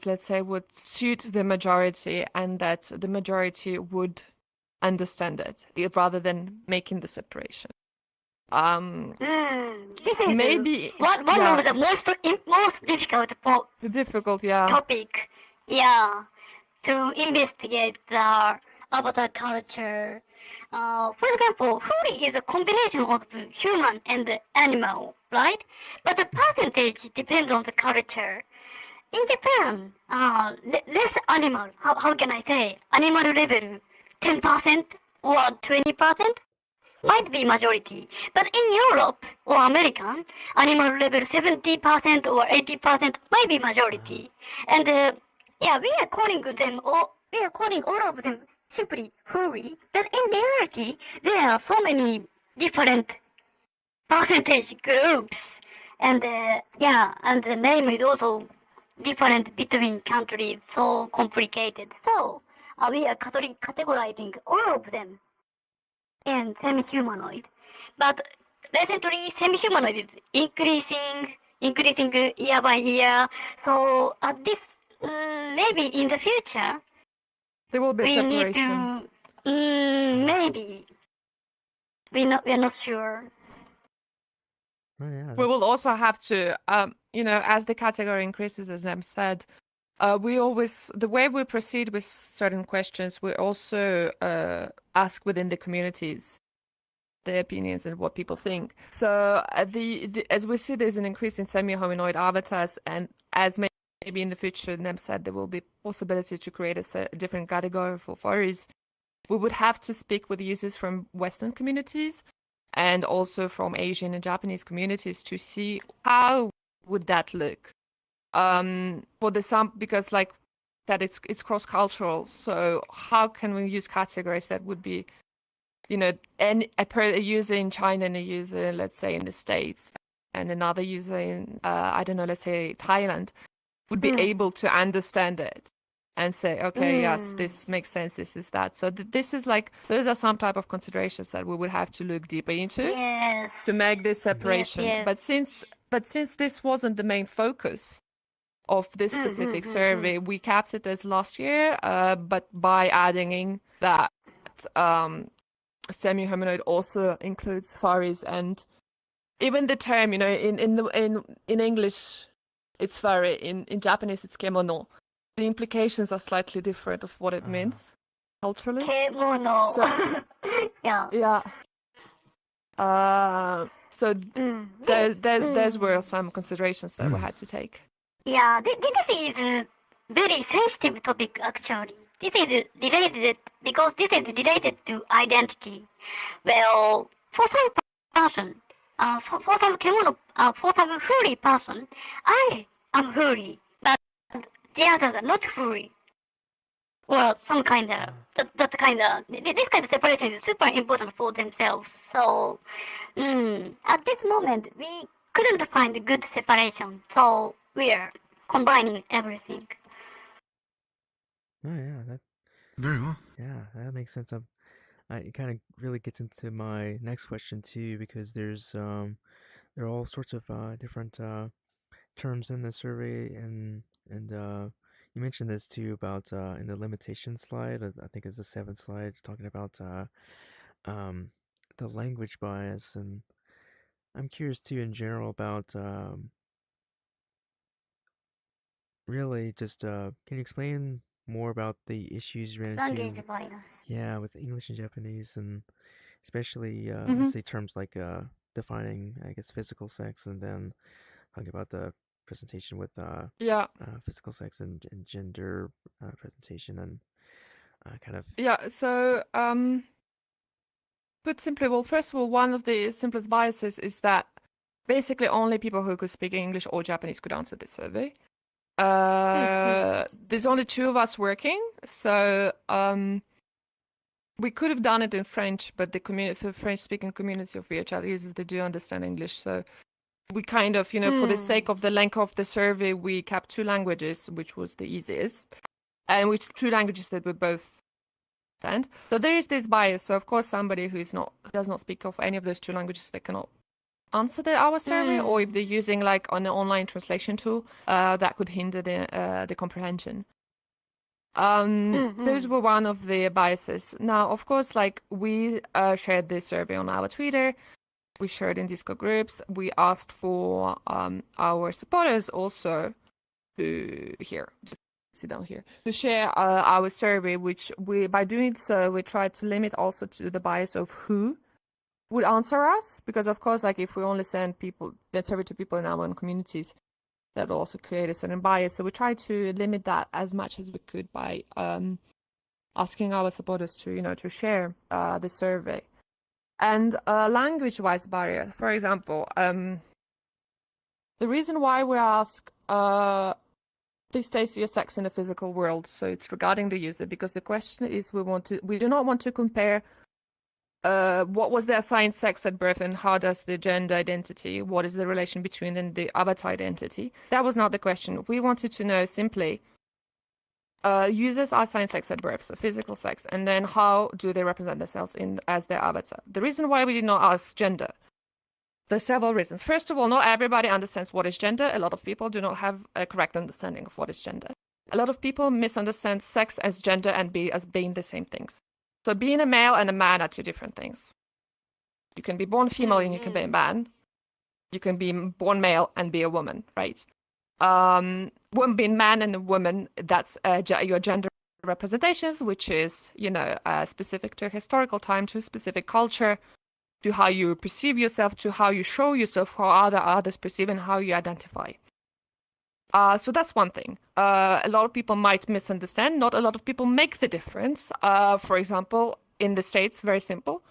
let's say would suit the majority and that the majority would understand it rather than making the separation.
This is
Maybe
one
yeah,
of the most difficult
difficult. Yeah,
topic. Yeah, to investigate the avatar culture. For example, furry is a combination of human and animal, right? But the percentage depends on the culture. In Japan, less animal. How can I say? Animal level 10% or 20% might be majority. But in Europe or American, animal level 70% or 80% might be majority. And yeah, we are calling all of them simply furry. But in reality, there are so many different percentage groups. And yeah, and the name is also different between countries, so complicated. So we are categorizing all of them in semi-humanoid. But recently, semi-humanoid is increasing year by year. So at this, maybe in the future,
there will be
we need
separation.
to, maybe, we're not sure.
Oh yeah.
We will also have to, as the category increases, as Em said, the way we proceed with certain questions, we also ask within the communities their opinions and what people think. So as we see, there's an increase in semi-humanoid avatars, and as maybe in the future, Nem said, there will be possibility to create a different category for furries. We would have to speak with users from Western communities and also from Asian and Japanese communities to see how would that look. Because like that it's cross-cultural, so how can we use categories that would be, a user in China and a user, let's say, in the States, and another user in I don't know, let's say Thailand, would be able to understand it and say, okay, yes, this makes sense, this is that. So this is like, those are some type of considerations that we would have to look deeper into to make this separation.
Yes.
But since this wasn't the main focus of this specific survey, we capped it as last year, but by adding in that semi-humanoid also includes furries, and even the term, in English it's furry, in Japanese it's kemono. The implications are slightly different of what it means culturally.
Kemono.
So,
yeah.
yeah. So those were some considerations that we had to take.
Yeah, this is a very sensitive topic actually. This is related because this is related to identity. Well, for some person, for some kemono, for some furry person, I am furry, but the others are not furry. Well, some kind of this kind of separation is super important for themselves. So, at this moment, we couldn't find a good separation. So we are combining everything.
Oh yeah. That
Very well.
yeah. That makes sense. It kind of really gets into my next question too, because there are all sorts of different terms in the survey, and you mentioned this too about in the limitation slide. I think it's the seventh slide, talking about um, the language bias, and I'm curious too in general about really just can you explain more about the issues you ran
Language
into?
bias.
Yeah, with English and Japanese, and especially
Mm-hmm.
let's say terms like defining, I guess, physical sex, and then talking about the presentation with
Yeah.
physical sex and gender presentation, and kind of
Yeah. So, put simply, well, first of all, one of the simplest biases is that basically only people who could speak English or Japanese could answer this survey. There's only two of us working, so we could have done it in French, but the French-speaking community of VHL users, they do understand English, so we kind of, for the sake of the length of the survey, we kept two languages, which was the easiest, and which two languages that we both understand. So there is this bias. So of course, somebody who does not speak of any of those two languages, they cannot answer our survey, or if they're using like an online translation tool, that could hinder the comprehension. Those were one of the biases. Now, of course, like we shared this survey on our Twitter, we shared in Discord groups. We asked for our supporters also to just sit down here, to share our survey, which by doing so, we tried to limit also to the bias of who would answer us, because of course, like if we only send that survey to people in our own communities, that will also create a certain bias. So we tried to limit that as much as we could by asking our supporters to share the survey. And language-wise barrier, for example, the reason why we ask, please state your sex in the physical world, so it's regarding the user, because the question is we do not want to compare what was the assigned sex at birth and how does the gender identity, what is the relation between and the avatar identity. That was not the question. We wanted to know simply, users are assigned sex at birth, so physical sex, and then how do they represent themselves as their avatar. The reason why we did not ask gender, there's several reasons. First of all, not everybody understands what is gender. A lot of people do not have a correct understanding of what is gender. A lot of people misunderstand sex as gender and as being the same things. So being a male and a man are two different things. You can be born female and you can be a man. You can be born male and be a woman, right? Being man and a woman, that's your gender representations, which is, specific to a historical time, to a specific culture, to how you perceive yourself, to how you show yourself, how others perceive, and how you identify. So that's one thing. A lot of people might misunderstand. Not a lot of people make the difference. For example, in the States, very simple.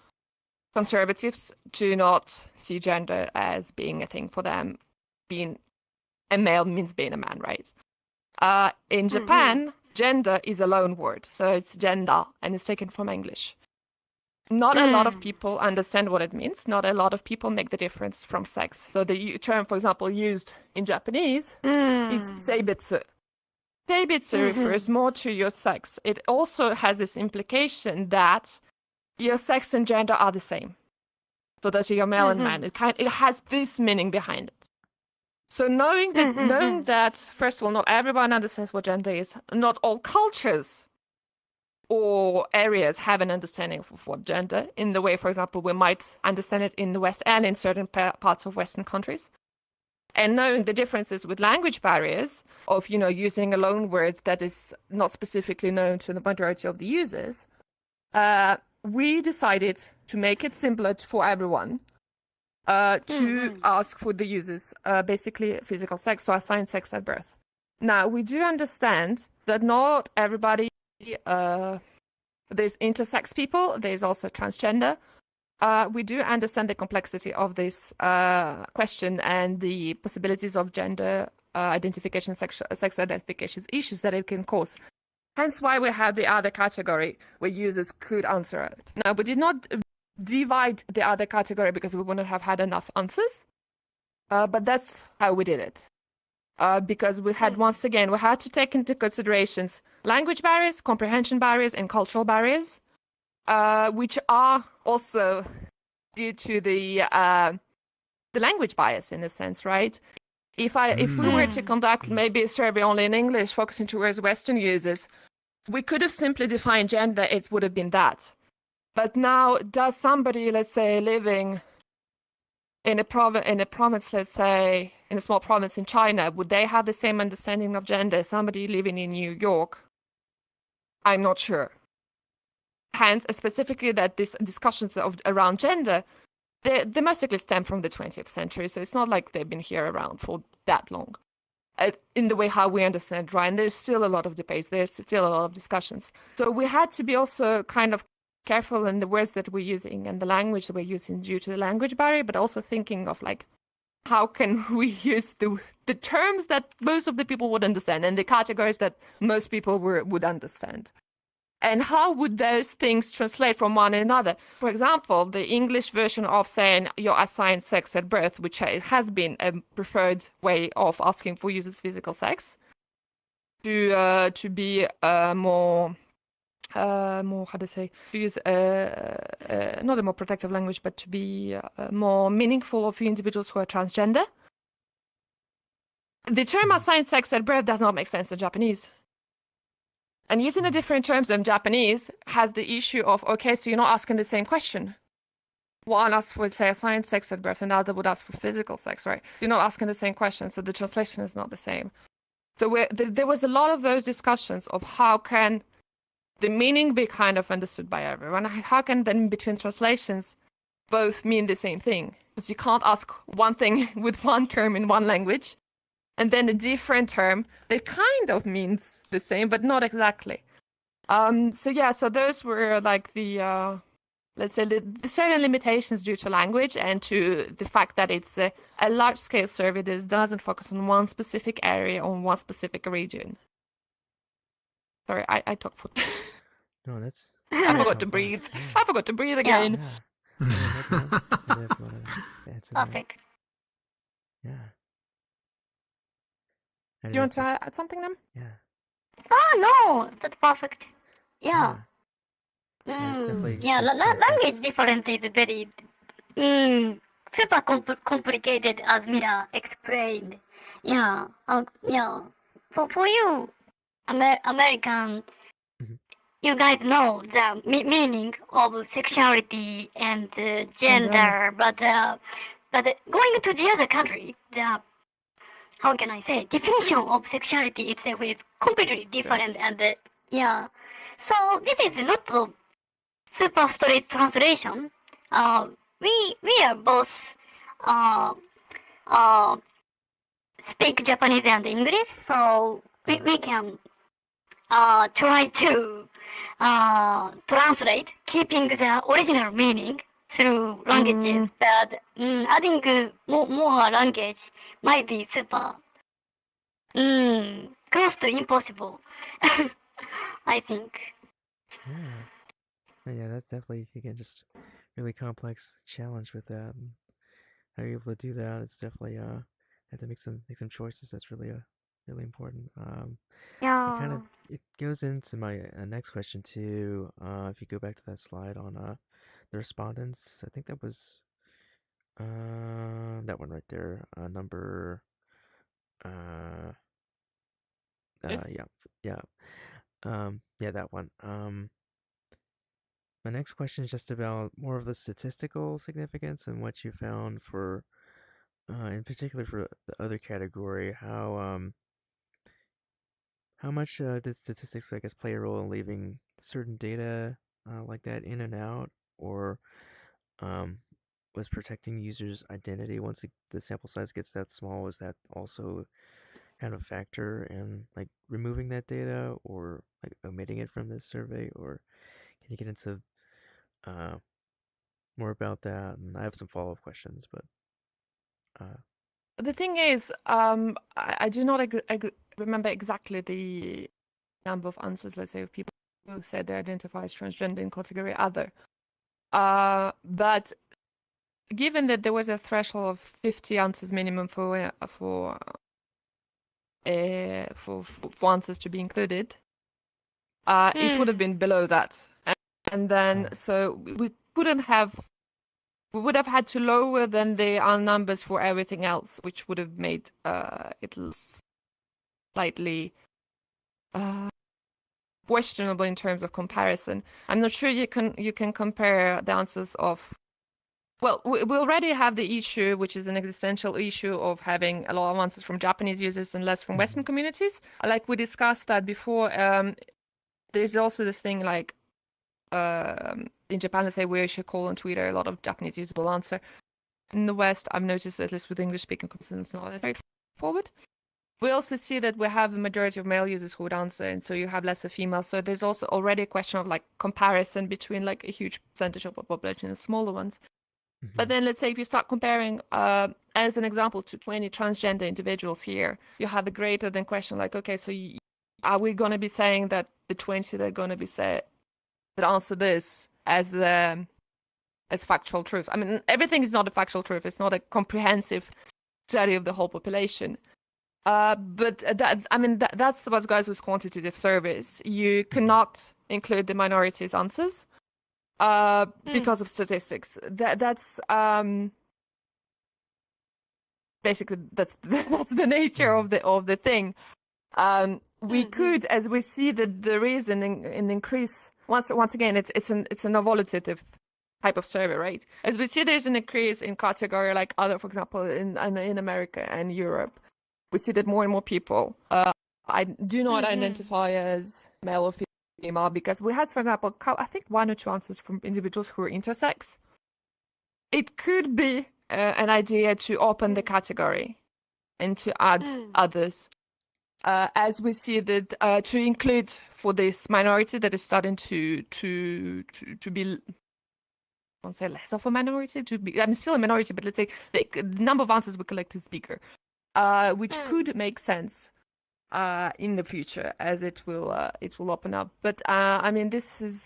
Conservatives do not see gender as being a thing for them. Being a male means being a man, right? In Japan, gender is a loan word. So it's gender, and it's taken from English. Not a lot of people understand what it means. Not a lot of people make the difference from sex. So the term, for example, used in Japanese is seibetsu. Seibetsu refers more to your sex. It also has this implication that your sex and gender are the same. So that you're male and man. It has this meaning behind it. So knowing that, first of all, not everyone understands what gender is. Not all cultures or areas have an understanding of what gender, in the way, for example, we might understand it in the West and in certain parts of Western countries. And knowing the differences with language barriers of, using a loan word that is not specifically known to the majority of the users, we decided to make it simpler for everyone to ask for the users basically physical sex, so assigned sex at birth. Now, we do understand that not everybody, there's intersex people, there's also transgender. We do understand the complexity of this question and the possibilities of gender identification, sex identification issues that it can cause. Hence why we have the other category where users could answer it. Now, we did not divide the other category because we wouldn't have had enough answers, but that's how we did it. Because we had, once again, we had to take into considerations language barriers, comprehension barriers, and cultural barriers, which are also due to the language bias, in a sense, right? If we were to conduct maybe a survey only in English, focusing towards Western users, we could have simply defined gender, it would have been that. But now, does somebody, let's say, living in a province, let's say, in a small province in China, would they have the same understanding of gender as somebody living in New York? I'm not sure. Hence, specifically that these discussions around gender, they domestically stem from the 20th century, so it's not like they've been here around for that long. In the way how we understand, right? And there's still a lot of debates, there's still a lot of discussions. So we had to be also kind of careful in the words that we're using and the language that we're using due to the language barrier, but also thinking of like, how can we use the terms that most of the people would understand and the categories that most people would understand? And how would those things translate from one another? For example, the English version of saying your assigned sex at birth, which has been a preferred way of asking for users' physical sex, to be more how to say, to use not a more protective language, but to be more meaningful of individuals who are transgender. The term assigned sex at birth does not make sense in Japanese. And using the different terms in Japanese has the issue of, okay, so you're not asking the same question. one asks for, say, assigned sex at birth, and the other would ask for physical sex, right? You're not asking the same question, so the translation is not the same. So there was a lot of those discussions of how can the meaning be kind of understood by everyone. How can then between translations both mean the same thing? Because you can't ask one thing with one term in one language, and then a different term that kind of means the same, but not exactly. So those were like the let's say the certain limitations due to language and to the fact that it's a large-scale survey that doesn't focus on one specific area or one specific region. Sorry, I talk for.
No, that's
I forgot to
complex,
breathe.
yeah.
I forgot to breathe again.
Yeah. I don't know if you want to add to that.
Topic.
Yeah.
Do you want to add something, then?
Yeah.
Oh, no, that's perfect. Yeah.
Yeah, it's definitely
Yeah,
complex.
language difference is very super complicated, as Mila explained. Yeah, yeah. For you, American,
Mhm.
you guys know the meaning of sexuality and gender, but going to the other country, the how can I say definition of sexuality itself is completely different, and yeah. So this is not a super straight translation. We are both uh, uh, speak Japanese and English, so we can try to translate, keeping the original meaning through languages. But adding more language might be super close to impossible. I think.
Yeah, that's definitely, again, just really complex challenge with that. And how you're able to do that, it's definitely have to make some choices. That's really really important.
Yeah.
It goes into my next question too. If you go back to that slide on the respondents, I think that was that one right there, number
Yes.
yeah, that one. My next question is just about more of the statistical significance and what you found for, in particular for the other category, how much did statistics, I guess, play a role in leaving certain data like that in and out, or um, was protecting users' identity once the sample size gets that small? Was that also kind of a factor in like removing that data or like omitting it from this survey? Or can you get into uh, more about that? And I have some follow-up questions, but
The thing is, I do not remember exactly the number of answers, let's say, of people who said they identify as transgender in category other. But given that there was a threshold of 50 answers minimum for answers to be included, it would have been below that, and then so we would have had to lower than the numbers for everything else, which would have made it slightly questionable in terms of comparison. I'm not sure you can compare the answers of. Well, we already have the issue, which is an existential issue of having a lot of answers from Japanese users and less from Western communities. Like we discussed that before. There's also this thing like in Japan, let's say we should call on Twitter, a lot of Japanese users will answer. In the West, I've noticed, at least with English-speaking persons, it's not that straightforward. We also see that we have a majority of male users who would answer, and so you have lesser females. So there's also already a question of like comparison between like a huge percentage of the population and smaller ones. But then let's say if you start comparing, as an example, to 20 transgender individuals here, you have a greater than question like, okay, so are we going to be saying that the 20 that are going to be said that answer this as factual truth? I mean, everything is not a factual truth. It's not a comprehensive study of the whole population. But that's what goes with quantitative surveys. You cannot include the minorities' answers because of statistics. That's basically that's the nature of the thing. We could, as we see that there is an increase. Once again, it's an evaluative type of survey, right? As we see, there's an increase in category like other, for example, in America and Europe. We see that more and more people I do not identify as male or female because we had, for example, I think 1 or 2 answers from individuals who are intersex. It could be an idea to open the category and to add others. As we see that to include for this minority that is starting to be, I won't say less of a minority, I'm still a minority, but let's say the number of answers we collect is bigger, which could make sense in the future as it will open up. But I mean, this has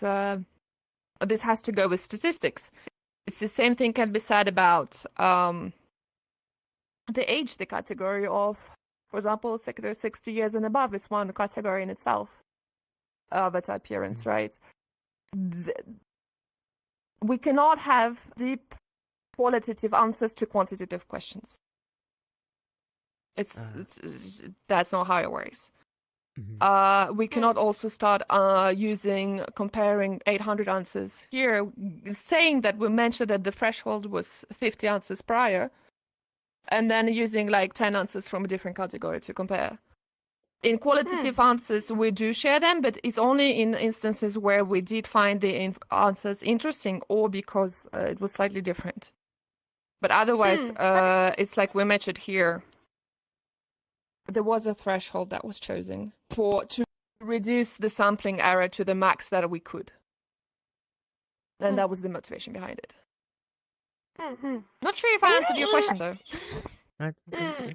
to go with statistics. It's the same thing can be said about the age, the category of, for example, 60 years and above is one category in itself of its appearance, right? We cannot have deep qualitative answers to quantitative questions. That's not how it works. We cannot also start comparing 800 answers here, saying that we mentioned that the threshold was 50 answers prior, and then using like 10 answers from a different category to compare. In qualitative answers, we do share them, but it's only in instances where we did find the answers interesting or because it was slightly different. But otherwise, it's like we mentioned here. There was a threshold that was chosen to reduce the sampling error to the max that we could. And that was the motivation behind it. Not sure if I answered your question, though.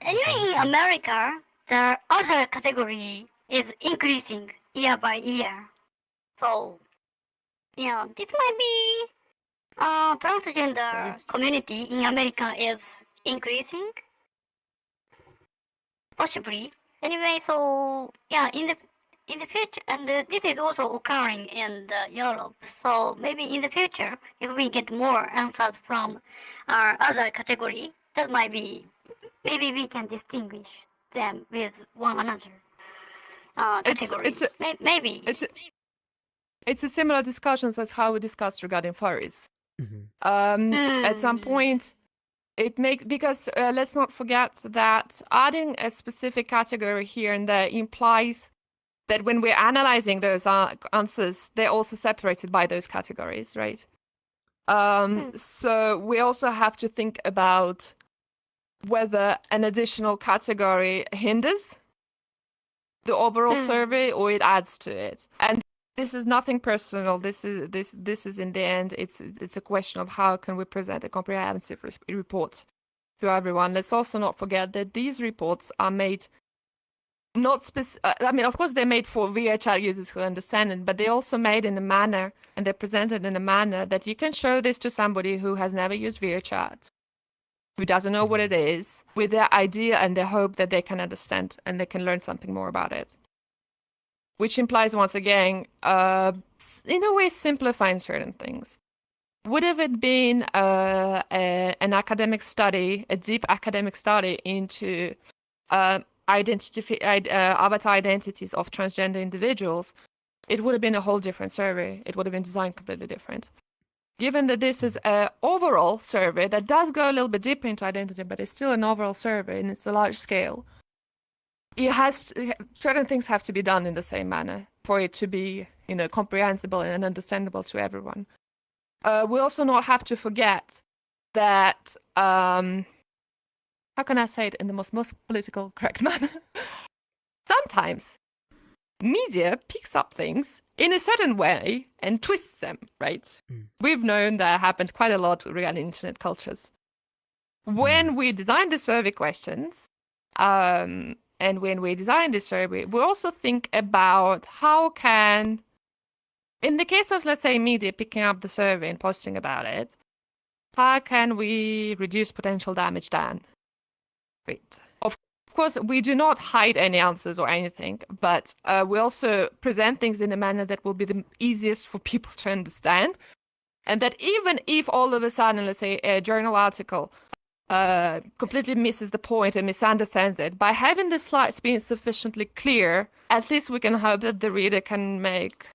Anyway, in America, the other category is increasing year by year. So, yeah, this might be transgender community in America is increasing. Possibly. Anyway, so yeah, in the future, and this is also occurring in Europe. So maybe in the future, if we get more answers from our other category, that might be, maybe we can distinguish them with one another category. Maybe.
It's a similar discussions as how we discussed regarding furries. At some point, because let's not forget that adding a specific category here and there implies that when we're analyzing those answers, they're also separated by those categories, right? So we also have to think about whether an additional category hinders the overall survey or it adds to it. And this is nothing personal. This is in the end, it's a question of how can we present a comprehensive report to everyone. Let's also not forget that these reports are made I mean, of course, they're made for VHR users who understand it, but they're also made in a manner and they're presented in a manner that you can show this to somebody who has never used VHR, who doesn't know what it is, with their idea and the hope that they can understand and they can learn something more about it. Which implies, once again, in a way, simplifying certain things. Would have it been an academic study, a deep academic study into avatar identities of transgender individuals, it would have been a whole different survey. It would have been designed completely different. Given that this is an overall survey that does go a little bit deeper into identity, but it's still an overall survey and it's a large scale, certain things have to be done in the same manner for it to be, comprehensible and understandable to everyone. We also not have to forget that, how can I say it in the most political correct manner? Sometimes media picks up things in a certain way and twists them, right? We've known that happened quite a lot regarding internet cultures. When we designed the survey questions, and when we design this survey, we also think about how can, in the case of, let's say, media picking up the survey and posting about it, how can we reduce potential damage then? Great. Of course, we do not hide any answers or anything, but we also present things in a manner that will be the easiest for people to understand. And that even if all of a sudden, let's say, a journal article completely misses the point and misunderstands it, by having the slides being sufficiently clear, at least we can hope that the reader can make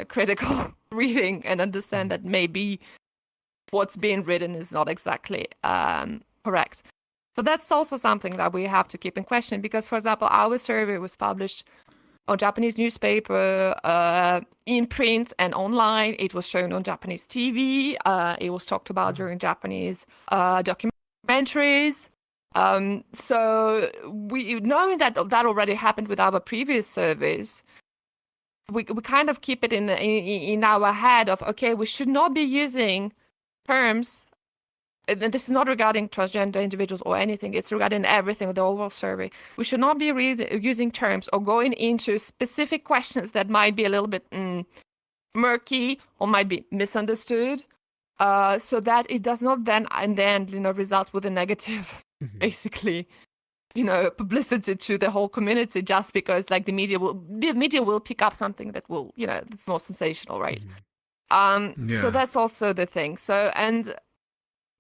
critical reading and understand that maybe what's being written is not exactly correct. So that's also something that we have to keep in question because, for example, our survey was published on Japanese newspaper, in print and online. It was shown on Japanese TV. It was talked about during Japanese documentaries. So we, knowing that already happened with our previous surveys, we kind of keep it in our head of, okay, we should not be using terms. And this is not regarding transgender individuals or anything. It's regarding everything, the overall survey. We should not be using terms or going into specific questions that might be a little bit murky or might be misunderstood, so that it does not then in the end, result with a negative, basically, publicity to the whole community just because like the media will pick up something that will, it's more sensational, right? So that's also the thing. So, and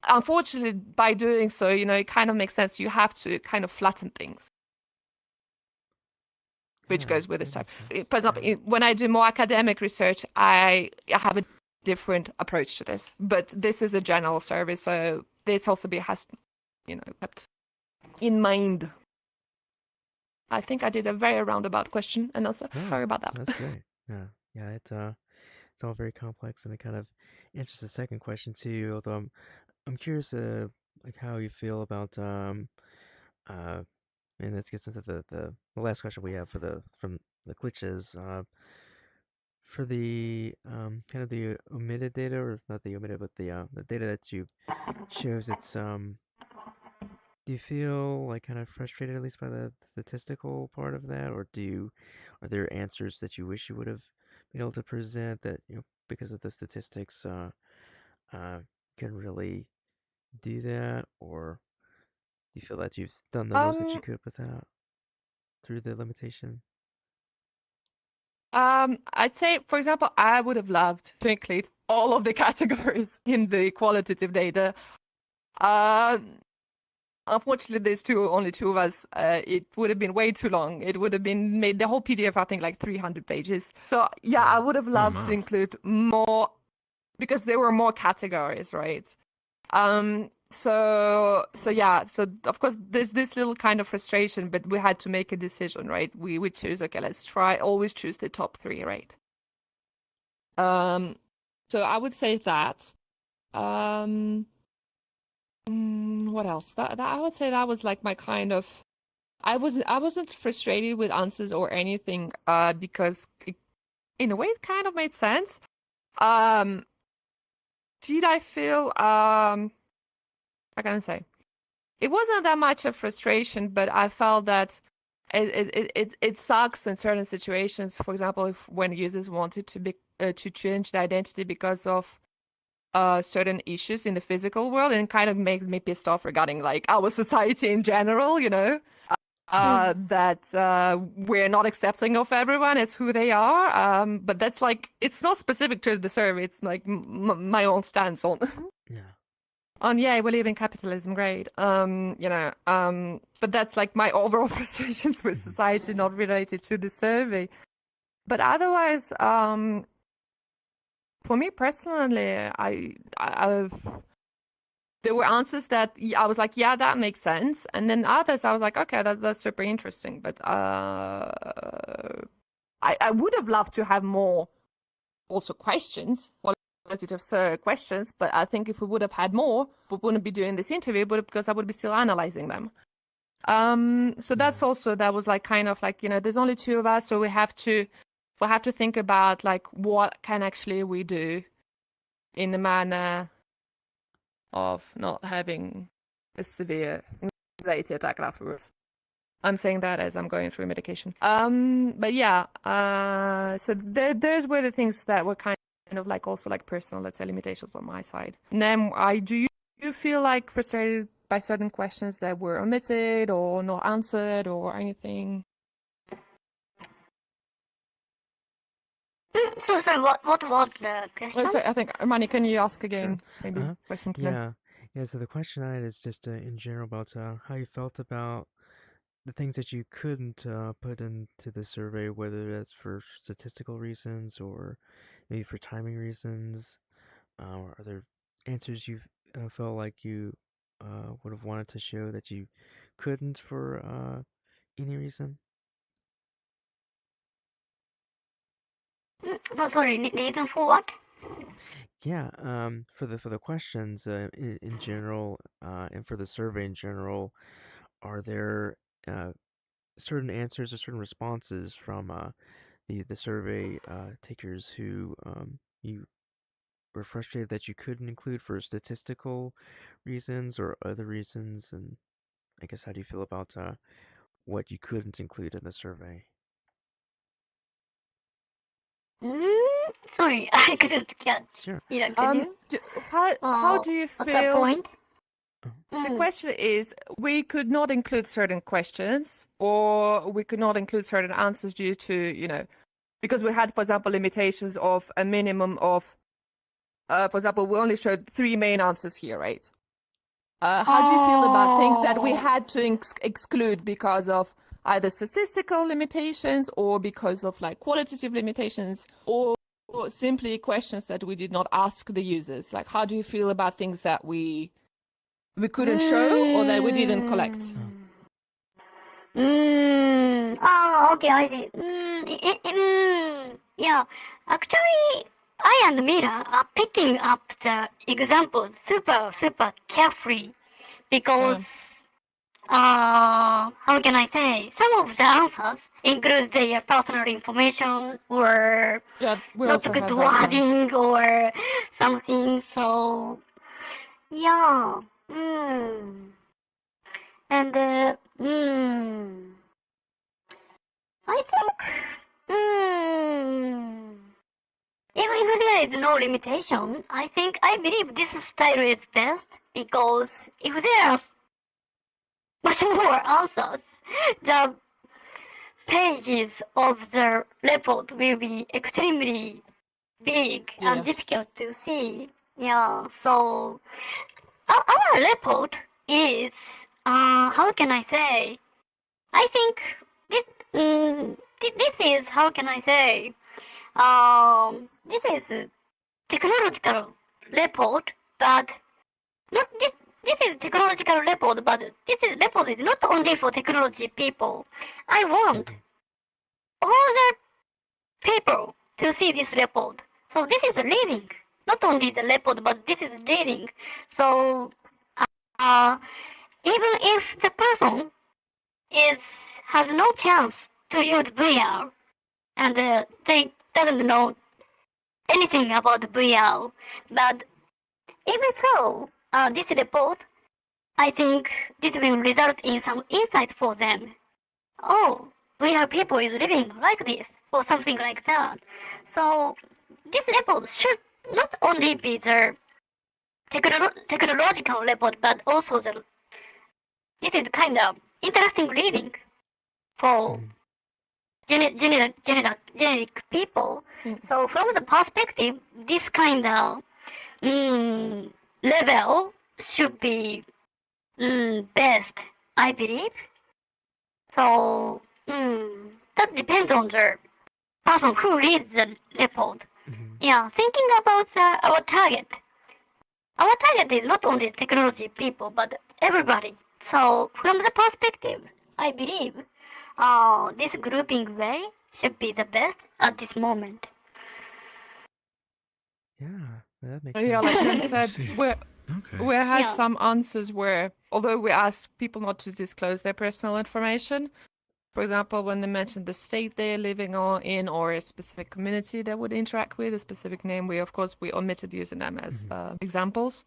unfortunately, by doing so, it kind of makes sense. You have to kind of flatten things, which goes with this type. For example, when I do more academic research, I have a different approach to this. But this is a general survey, so this also has, kept in mind. I think I did a very roundabout question, and also sorry about that.
That's great. Yeah. It's all very complex, and it kind of answers the second question too. Although I'm curious, like how you feel about and this gets into the last question we have from the glitches. For the kind of the omitted data, or not the omitted, but the data that you chose, it's do you feel like kind of frustrated at least by the statistical part of that, or are there answers that you wish you would have been able to present that because of the statistics can really do that, or do you feel that you've done the most that you could without through the limitation?
I'd say, for example, I would have loved to include all of the categories in the qualitative data. Unfortunately, there's only two of us. It would have been way too long. It would have been made the whole PDF, I think, like 300 pages. So yeah, I would have loved to include more because there were more categories, right? So yeah, so of course there's this little kind of frustration, but we had to make a decision, right? We choose, okay, let's always choose the top 3, right? So I would say that. What else? That I would say that was like my kind of. I wasn't frustrated with answers or anything, because in a way it kind of made sense. Did I feel I can say it wasn't that much of frustration, but I felt that it sucks in certain situations. For example, when users wanted to change the identity because of certain issues in the physical world, and it kind of makes me pissed off regarding like our society in general, that we're not accepting of everyone as who they are. But that's like, it's not specific to the survey. It's like my own stance on. Yeah, we live in capitalism, great. But that's like my overall frustrations with society, not related to the survey. But otherwise, for me personally, there were answers that I was like, yeah, that makes sense, and then others I was like, okay, that's super interesting. But I would have loved to have more, also questions, qualitative questions. But I think if we would have had more, we wouldn't be doing this interview, but because I would be still analyzing them. So that's also, that was like kind of like, there's only 2 of us, so we have to think about like what can actually we do in the manner of not having a severe anxiety attack afterwards. I'm saying that as I'm going through medication. But yeah, so there's were the things that were kind of like also like personal, let's say, limitations on my side. And then do you feel like frustrated by certain questions that were omitted or not answered or anything?
So sorry, what was the question?
Sorry, I think, Armani, can you ask again?
Sure.
Maybe question to them.
Yeah. So the question I had is just in general about how you felt about the things that you couldn't put into the survey, whether that's for statistical reasons or maybe for timing reasons. Are there answers you felt like you would have wanted to show that you couldn't for any reason?
Sorry, reason for what?
Yeah, for the questions in general, and for the survey in general, are there uh, certain answers or certain responses from the survey takers who you were frustrated that you couldn't include for statistical reasons or other reasons? And I guess how do you feel about what you couldn't include in the survey?
Sorry, I couldn't catch.
Sure.
Yeah, could you?
How do you
At that
feel?
point?
The question is, we could not include certain questions, or we could not include certain answers due to, because we had, for example, limitations of a minimum of, for example, we only showed 3 main answers here, right? How do you feel about things that we had to exclude because of either statistical limitations or because of like qualitative limitations or simply questions that we did not ask the users? Like, how do you feel about things that we couldn't show or that we didn't collect?
Oh, okay, I see. Yeah, actually, I and Mila are picking up the examples super carefully because, how can I say, some of the answers include their personal information or
we
not
also
good
had that,
wording or something. So, yeah. And I think even if there is no limitation, I believe this style is best because if there are much more answers, the pages of the report will be extremely big and difficult to see. Yeah, so our report is, how can I say? I think this, this is, how can I say? This is a technological report, but not this. This is technological report, but this is report is not only for technology people. I want all the people to see this report. So this is a reading, not only the report, but this is reading. So even if the person has no chance to use VR and they doesn't know anything about VR, but even so, this report, I think this will result in some insight for them. Oh, VR people is living like this, or something like that. So this report should not only be the technological report, but also this is kind of interesting reading for generic people. So from the perspective, this kind of level should be best, I believe. So that depends on the person who reads the report. Yeah, thinking about our target. Our target is not only technology people, but everybody. So from the perspective, I believe this grouping way should be the best at this moment.
Yeah, that makes sense.
Yeah, like Jen said, we had
Yeah.
some answers where, although we asked people not to disclose their personal information, for example, when they mentioned the state they're living in or a specific community they would interact with, a specific name, we omitted using them as examples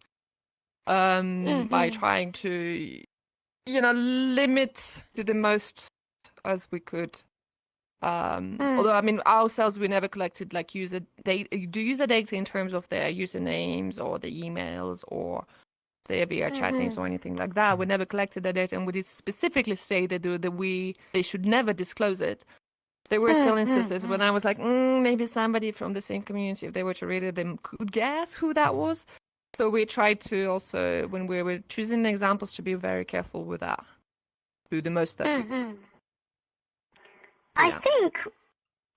by trying to, limit to the most as we could. Although, I mean, ourselves, we never collected like user data in terms of their usernames or the emails or their VR chat names or anything like that. We never collected that data, and we did specifically say that they should never disclose it. There were still instances when I was like, maybe somebody from the same community, if they were to read it, they could guess who that was. So we tried to also, when we were choosing the examples, to be very careful with that. do the most that we
Mm-hmm.
Yeah.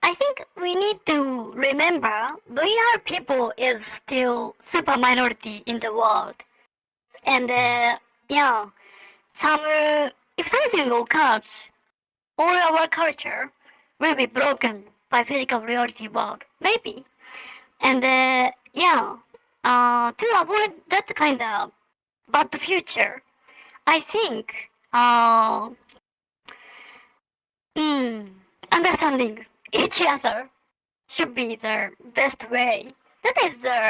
I think we need to remember VR people is still super minority in the world, and yeah, if something occurs, all our culture will be broken by physical reality world, maybe, and yeah, to avoid that kind of bad future, I think understanding each other should be the best way. That is the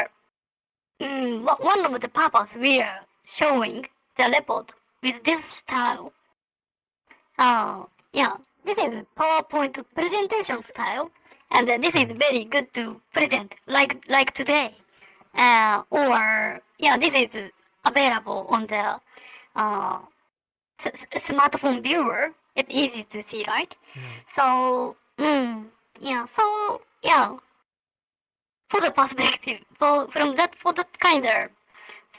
one of the purpose we are showing the report with this style. Yeah, this is PowerPoint presentation style, and this is very good to present like today. Or yeah, this is available on the smartphone viewer. It's easy to see, right? So yeah, for the perspective, from that for that kind of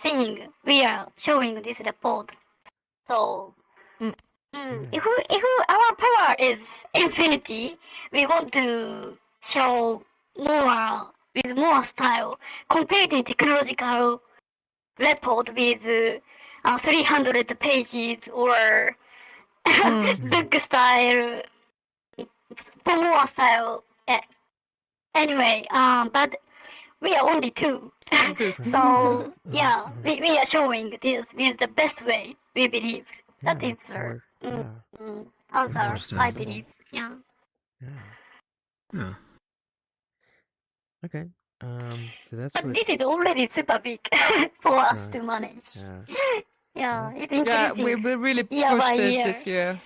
thing, we are showing this report. So if our power is infinity, we want to show more with more style, comparative technological report with 300 pages or book style, more style. Anyway, but we are only two. So yeah, we are showing this is the best way we believe. That is
Or,
answer,
Interesting.
I believe. Yeah.
Yeah.
Okay. So that's
But
what.
this is already super big for us
Right.
to manage.
Yeah.
Yeah, it's
Yeah,
increasing
we really
year by
pushed it
year.
this year.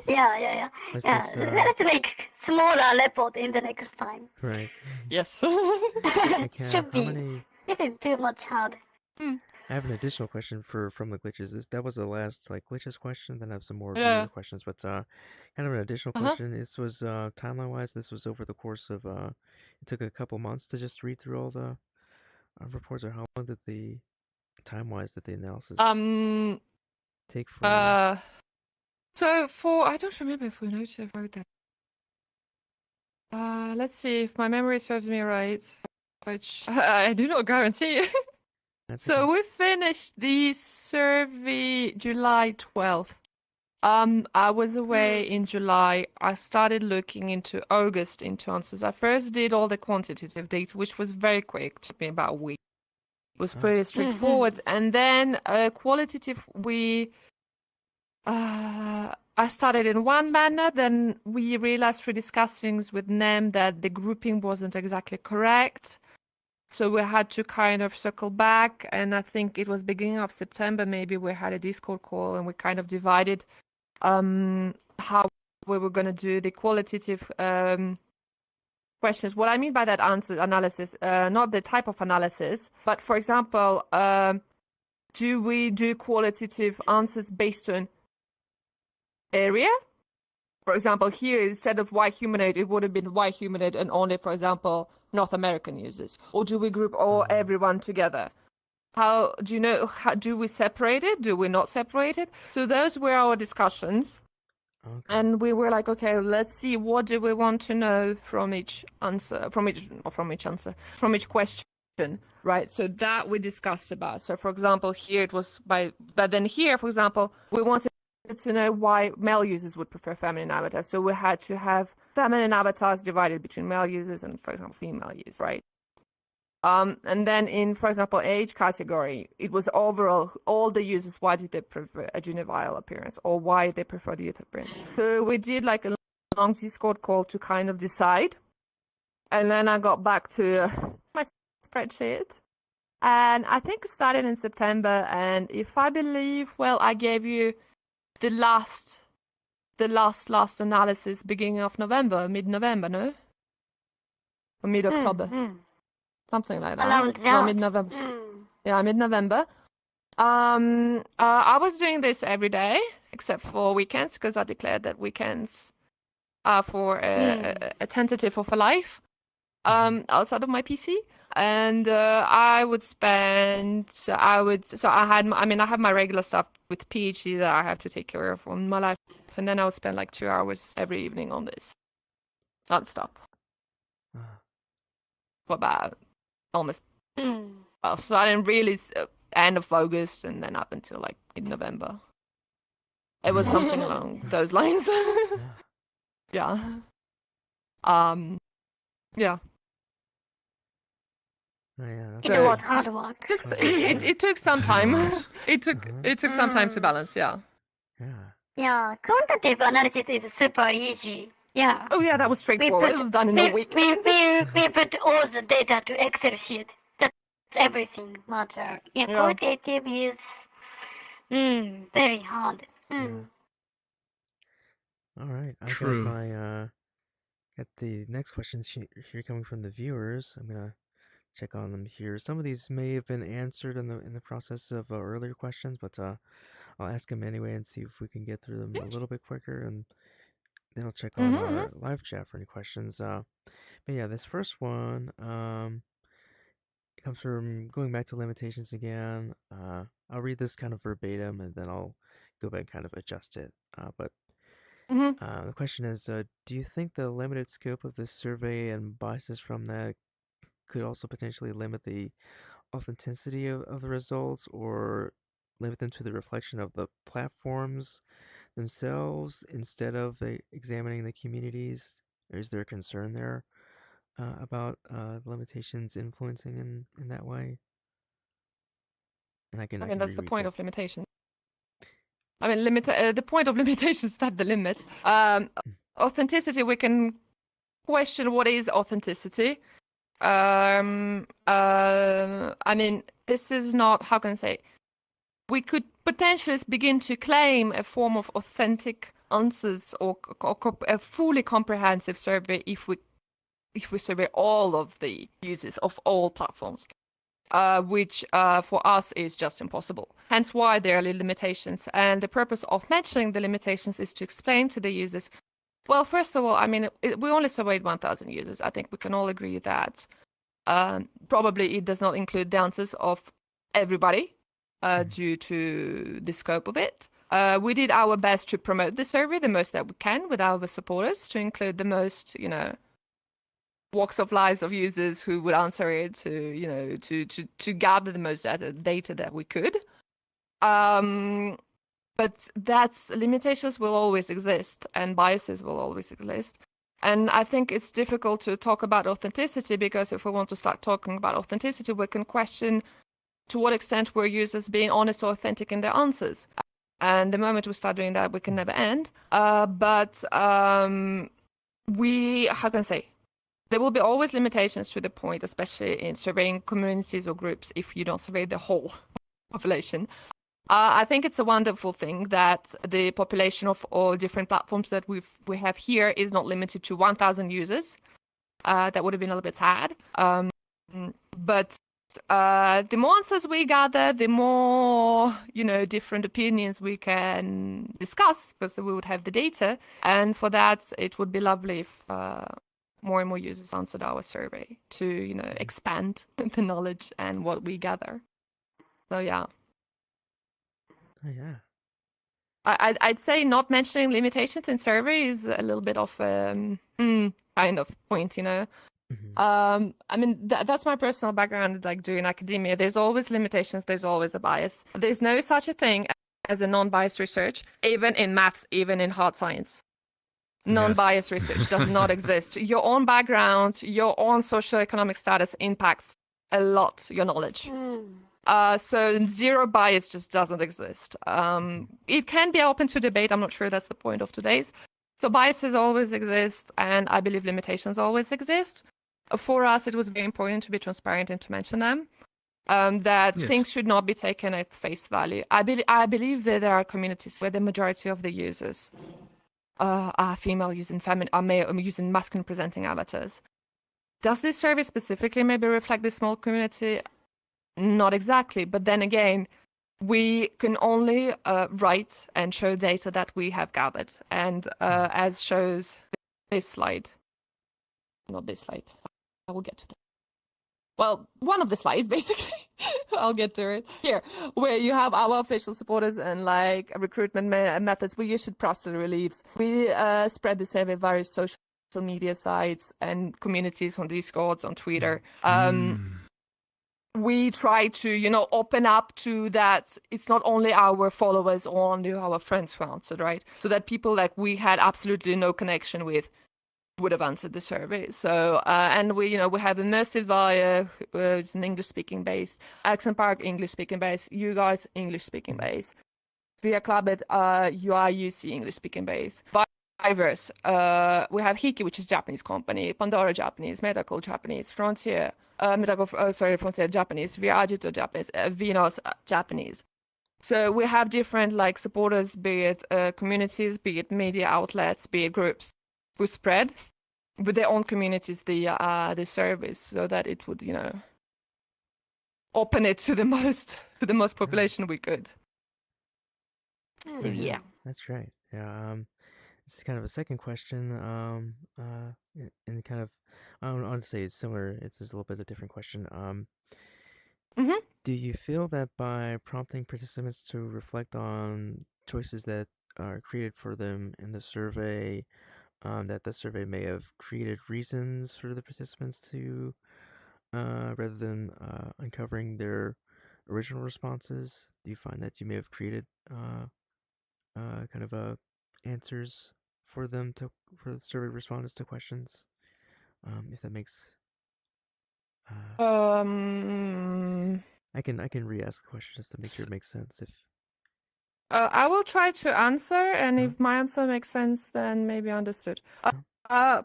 Yeah.
Was
Yeah,
this,
let's make smaller report in the next time.
right?
Yes.
Hey, Kat,
Should
how
be.
many?
This is too much hard.
I have an additional question from the glitches. That was the last like glitches question. Then I have some more
Yeah.
viewer questions, but kind of an additional question. This was timeline wise. This was over the course of it took a couple months to just read through all the reports. Or how long did the time wise did the analysis take for you?
So for I don't remember if we wrote that. Let's see if my memory serves me right, which I do not guarantee.
That's
So
okay.
we finished the survey July 12th. I was away in July. I started looking into August into answers. I first did all the quantitative data, which was very quick, took me about a week. It was pretty straightforward. And then qualitative, I started in one manner, then we realized through discussings with NEM that the grouping wasn't exactly correct. So we had to kind of circle back, and I think it was beginning of September, maybe we had a Discord call and we kind of divided how we were going to do the qualitative questions. What I mean by that analysis, not the type of analysis, but for example, do we do qualitative answers based on area? For example, here instead of white humanoid, it would have been white humanoid and only, for example, North American users. Or do we group everyone together? How do you know? How do we separate it? Do we not separate it? So those were our discussions, and we were like, okay, let's see, what do we want to know from each answer, from each question, right? So that we discussed about. So for example, here it was but then here, for example, we wanted to know why male users would prefer feminine avatars. So we had to have feminine avatars divided between male users and, for example, female users, right? And then in, for example, age category, it was overall, all the users, why did they prefer a juvenile appearance or why they prefer the youth appearance? So we did like a long Discord call to kind of decide. And then I got back to my spreadsheet. And I think it started in September. And if I believe, well, I gave you the last analysis beginning of November, mid-November, no? Or mid-October. Something like that.
Around that.
No, mid-November. Yeah, mid-November. I was doing this every day, except for weekends, because I declared that weekends are for a tentative of a life outside of my PC. And I have my regular stuff with PhD that I have to take care of on my life, and then I would spend like 2 hours every evening on this, non-stop, for about almost well, starting really end of August and then up until like mid-November. It was something along those lines. Yeah. Yeah.
Oh, yeah,
It
that's
was hard work.
It took some time. It took some time to balance. Yeah.
Yeah.
Yeah, quantitative analysis is super easy. Yeah.
Oh yeah, that was straightforward. It was done in a week.
We put all the data to Excel sheet. That's everything matter. Yeah,
Yeah.
qualitative is very hard.
All right. I
True.
got my got the next questions here coming from the viewers. I'm gonna check on them here. Some of these may have been answered in the process of earlier questions, but I'll ask them anyway and see if we can get through them a little bit quicker, and then I'll check on our live chat for any questions. But yeah, this first one it comes from going back to limitations again. I'll read this kind of verbatim and then I'll go back and kind of adjust it. But the question is, do you think the limited scope of this survey and biases from that could also potentially limit the authenticity of the results or limit them to the reflection of the platforms themselves instead of examining the communities? Or is there a concern there about limitations influencing in that way? And I can
that's the
reread
point
this.
of limitation. I mean, the point of limitation is not the limit. Authenticity, we can question what is authenticity. I mean, this is not, how can I say, we could potentially begin to claim a form of authentic answers or a fully comprehensive survey if we survey all of the users of all platforms. Which for us is just impossible. Hence why there are limitations. And the purpose of mentioning the limitations is to explain to the users, well, first of all, I mean, we only surveyed 1,000 users. I think we can all agree that probably it does not include the answers of everybody due to the scope of it. We did our best to promote the survey the most that we can with our supporters to include the most, walks of lives of users who would answer it to gather the most data that we could. But that's limitations will always exist and biases will always exist. And I think it's difficult to talk about authenticity because if we want to start talking about authenticity, we can question to what extent were users being honest or authentic in their answers. And the moment we start doing that, we can never end. But how can I say? There will be always limitations to the point, especially in surveying communities or groups, if you don't survey the whole population. I think it's a wonderful thing that the population of all different platforms that we have here is not limited to 1,000 users. That would have been a little bit sad. But the more answers we gather, the more, different opinions we can discuss because we would have the data. And for that, it would be lovely if more and more users answered our survey to, expand the knowledge and what we gather. So, yeah.
Oh, yeah.
I'd say not mentioning limitations in survey is a little bit of kind of point, I mean, that's my personal background, like doing academia. There's always limitations. There's always a bias. There's no such a thing as a non-biased research, even in maths, even in hard science. Non-biased research does not exist. Your own background, your own socioeconomic status impacts a lot your knowledge. So zero bias just doesn't exist. It can be open to debate. I'm not sure that's the point of today's. So biases always exist, and I believe limitations always exist. For us, it was very important to be transparent and to mention them. Things should not be taken at face value. I believe that there are communities where the majority of the users are female using are male using masculine presenting avatars. Does this survey specifically maybe reflect this small community? Not exactly, but then again, we can only write and show data that we have gathered, and as shows this slide, not this slide. I will get to that. Well, one of the slides, basically. I'll get to it here, where you have our official supporters and like recruitment methods. We issue press releases. We spread the survey various social media sites and communities on Discords, on Twitter. We try to, open up to that. It's not only our followers or only our friends who answered, right? So that people like we had absolutely no connection with would have answered the survey. So, and we have immersive via, it's an English-speaking base, Accent Park English-speaking base, you guys English-speaking base, via Clubbit, UC English-speaking base. Metaverse, we have Hiki, which is Japanese company, Pandora Japanese, Medical Japanese, Frontier, Frontier Japanese, Viagito Japanese, Vinos Japanese. So we have different like supporters, be it communities, be it media outlets, be it groups, who spread with their own communities the service, so that it would open it to the most population we could. So yeah.
That's right. Yeah. This is kind of a second question. And kind of, I don't want to say it's similar. It's just a little bit of a different question. Do you feel that by prompting participants to reflect on choices that are created for them in the survey, that the survey may have created reasons for the participants to, rather than uncovering their original responses? Do you find that you may have created kind of answers for them for the survey respondents to questions? If that makes. I can re-ask the question just to make sure it makes sense. If
I will try to answer, and if my answer makes sense, then maybe understood.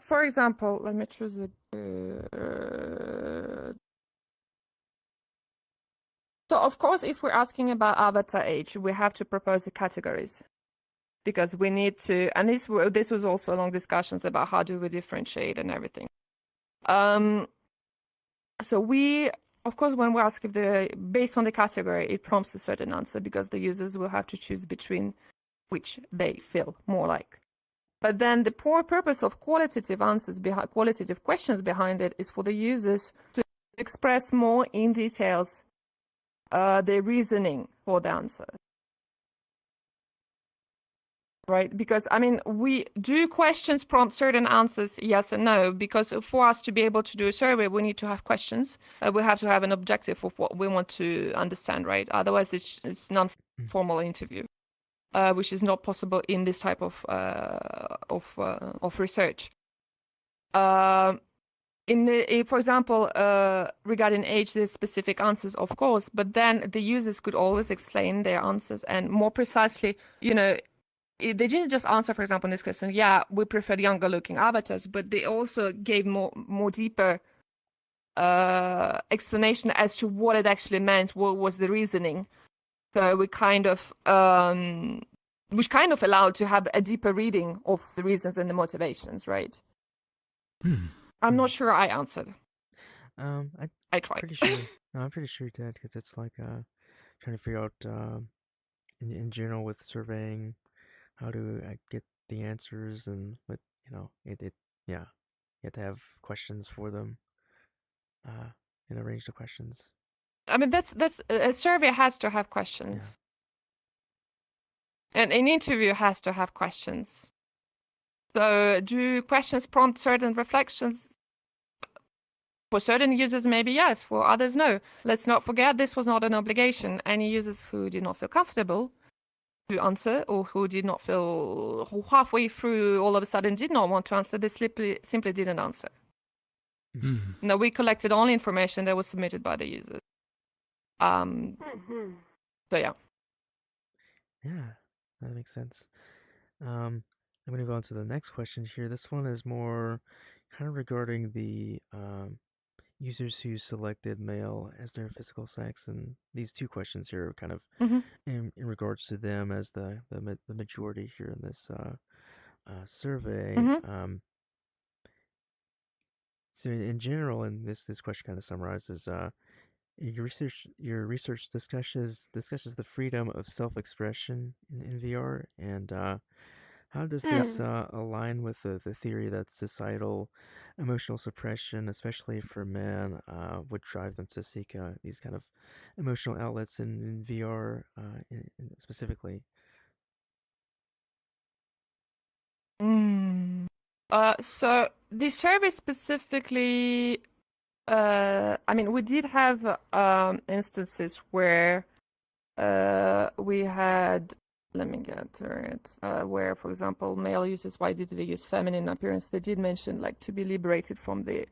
For example, let me choose a good. So of course, if we're asking about avatar age, we have to propose the categories, because we need to, and this was also long discussions about how do we differentiate and everything. So we, of course, when we ask if based on the category, it prompts a certain answer, because the users will have to choose between which they feel more like. But then the purpose of qualitative answers, qualitative questions behind it, is for the users to express more in details their reasoning for the answer. Right? Because, I mean, we do questions prompt certain answers, yes and no, because for us to be able to do a survey, we need to have questions. We have to have an objective of what we want to understand, right? Otherwise, it's non-formal interview, which is not possible in this type of research. For example, regarding age, there's specific answers, of course, but then the users could always explain their answers, and more precisely, they didn't just answer, for example, in this question, yeah, we preferred younger looking avatars, but they also gave more deeper explanation as to what it actually meant, what was the reasoning. So we which kind of allowed to have a deeper reading of the reasons and the motivations, right? I'm not sure I answered. I tried.
Pretty sure. No, I'm pretty sure you did, because it's like trying to figure out in general with surveying, how do I get the answers, and what you have to have questions for them, and arrange the questions.
I mean, that's a survey has to have questions, and an interview has to have questions. So, do questions prompt certain reflections? For certain users, maybe yes. For others, no. Let's not forget this was not an obligation. Any users who did not feel comfortable to answer, or who did not feel, who halfway through all of a sudden did not want to answer, they simply didn't answer. No, we collected only information that was submitted by the users. So yeah.
Yeah, that makes sense. I'm going to move on to the next question here. This one is more kind of regarding the users who selected male as their physical sex, and these two questions here are kind of in regards to them as the majority here in this survey. So in general, and this question kind of summarizes, your research discusses the freedom of self-expression in VR, and How does this align with the theory that societal emotional suppression, especially for men, would drive them to seek these kind of emotional outlets in VR specifically?
So this survey specifically, I mean, we did have instances where we had, let me get to it, where, for example, male users, why did they use feminine appearance? They did mention like to be liberated from the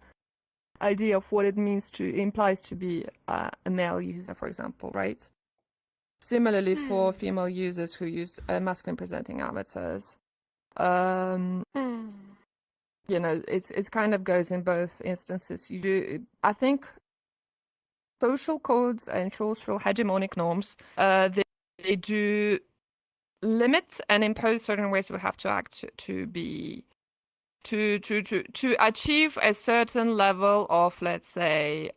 idea of what it implies to be a male user, for example, right? Similarly, for female users who used masculine presenting avatars, you know, it's kind of goes in both instances. I think social codes and social hegemonic norms, they do limit and impose certain ways we have to act to achieve a certain level of, let's say,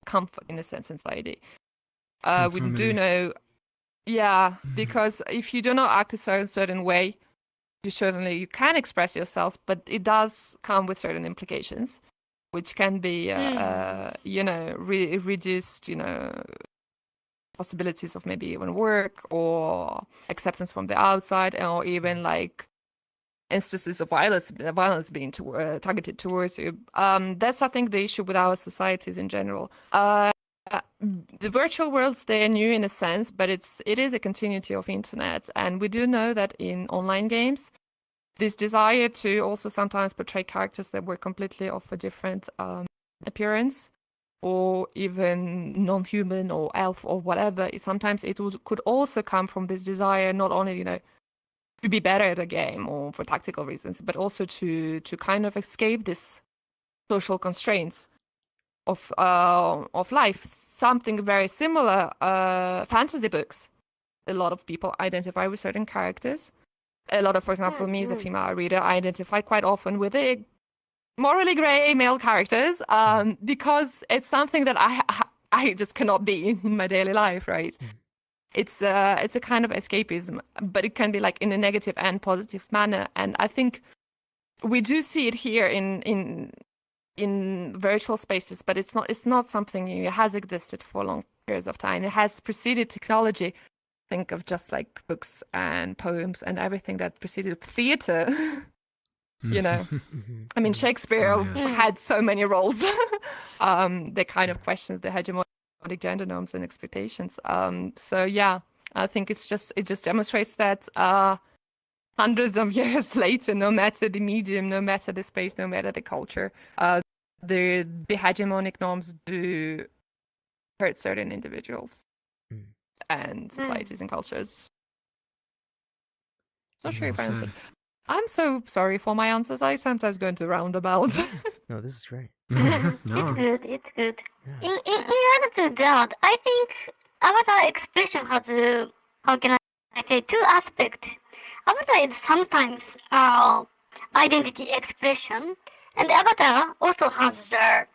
comfort in a sense in society. We do know, because if you do not act a certain way, you can express yourself, but it does come with certain implications, which can be, reduced, possibilities of maybe even work or acceptance from the outside, or even like instances of violence being targeted towards you. That's, I think, the issue with our societies in general. The virtual worlds, they are new in a sense, but it is a continuity of internet, and we do know that in online games, this desire to also sometimes portray characters that were completely of a different appearance, or even non-human or elf or whatever, sometimes could also come from this desire not only, to be better at a game or for tactical reasons, but also to kind of escape this social constraints of life. Something very similar, fantasy books. A lot of people identify with certain characters. A lot of, for example, me as a female reader, I identify quite often with the morally grey male characters, because it's something that I just cannot be in my daily life, right? It's a kind of escapism, but it can be like in a negative and positive manner. And I think we do see it here in virtual spaces, but it's not something new. It has existed for long periods of time. It has preceded technology. Think of just like books and poems and everything that preceded theater. I mean, Shakespeare had so many roles. They kind of questions the hegemonic gender norms and expectations. So yeah, I think it just demonstrates that hundreds of years later, no matter the medium, no matter the space, no matter the culture, the hegemonic norms do hurt certain individuals and societies and cultures. Not sure if I answered. I'm so sorry for my answers. I sometimes go into roundabout.
No, this is great.
No.
It's good. Yeah. In order to that, I think avatar expression has, how can I say, two aspects. Avatar is sometimes identity expression, and avatar also has the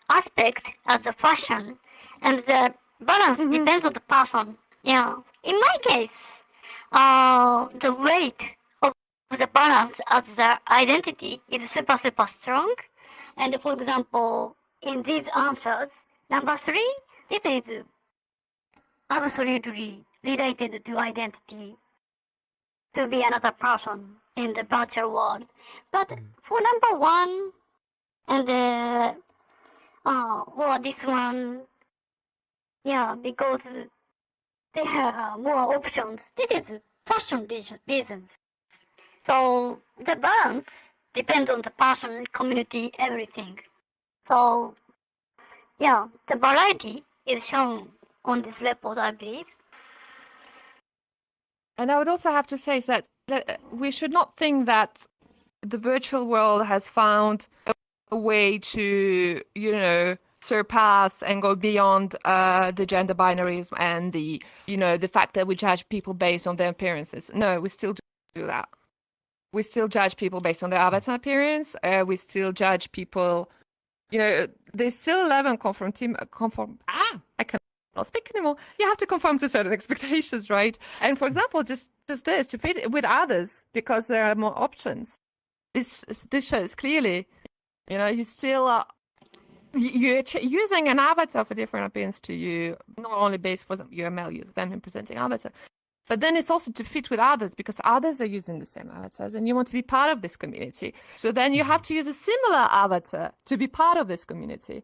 aspect as a fashion, and the balance depends on the person. Yeah. In my case, the weight of the balance as the identity is super strong. And for example, in these answers, number 3, this is absolutely related to identity, to be another person in the virtual world. But for number 1 and for this one, yeah, because they have more options. This is fashion reasons. So the balance depends on the person, community, everything. So yeah, the variety is shown on this report, I believe.
And I would also have to say that we should not think that the virtual world has found a way to, surpass and go beyond the gender binaries and the fact that we judge people based on their appearances. No, we still do that. We still judge people based on their avatar appearance. We still judge people. There's still 11 I cannot speak anymore. You have to conform to certain expectations, right? And for example, just just this to fit with others because there are more options. This shows clearly, you still you're using an avatar for different appearance to you, not only based for your male use them presenting avatar, but then it's also to fit with others because others are using the same avatars and you want to be part of this community. So then you have to use a similar avatar to be part of this community.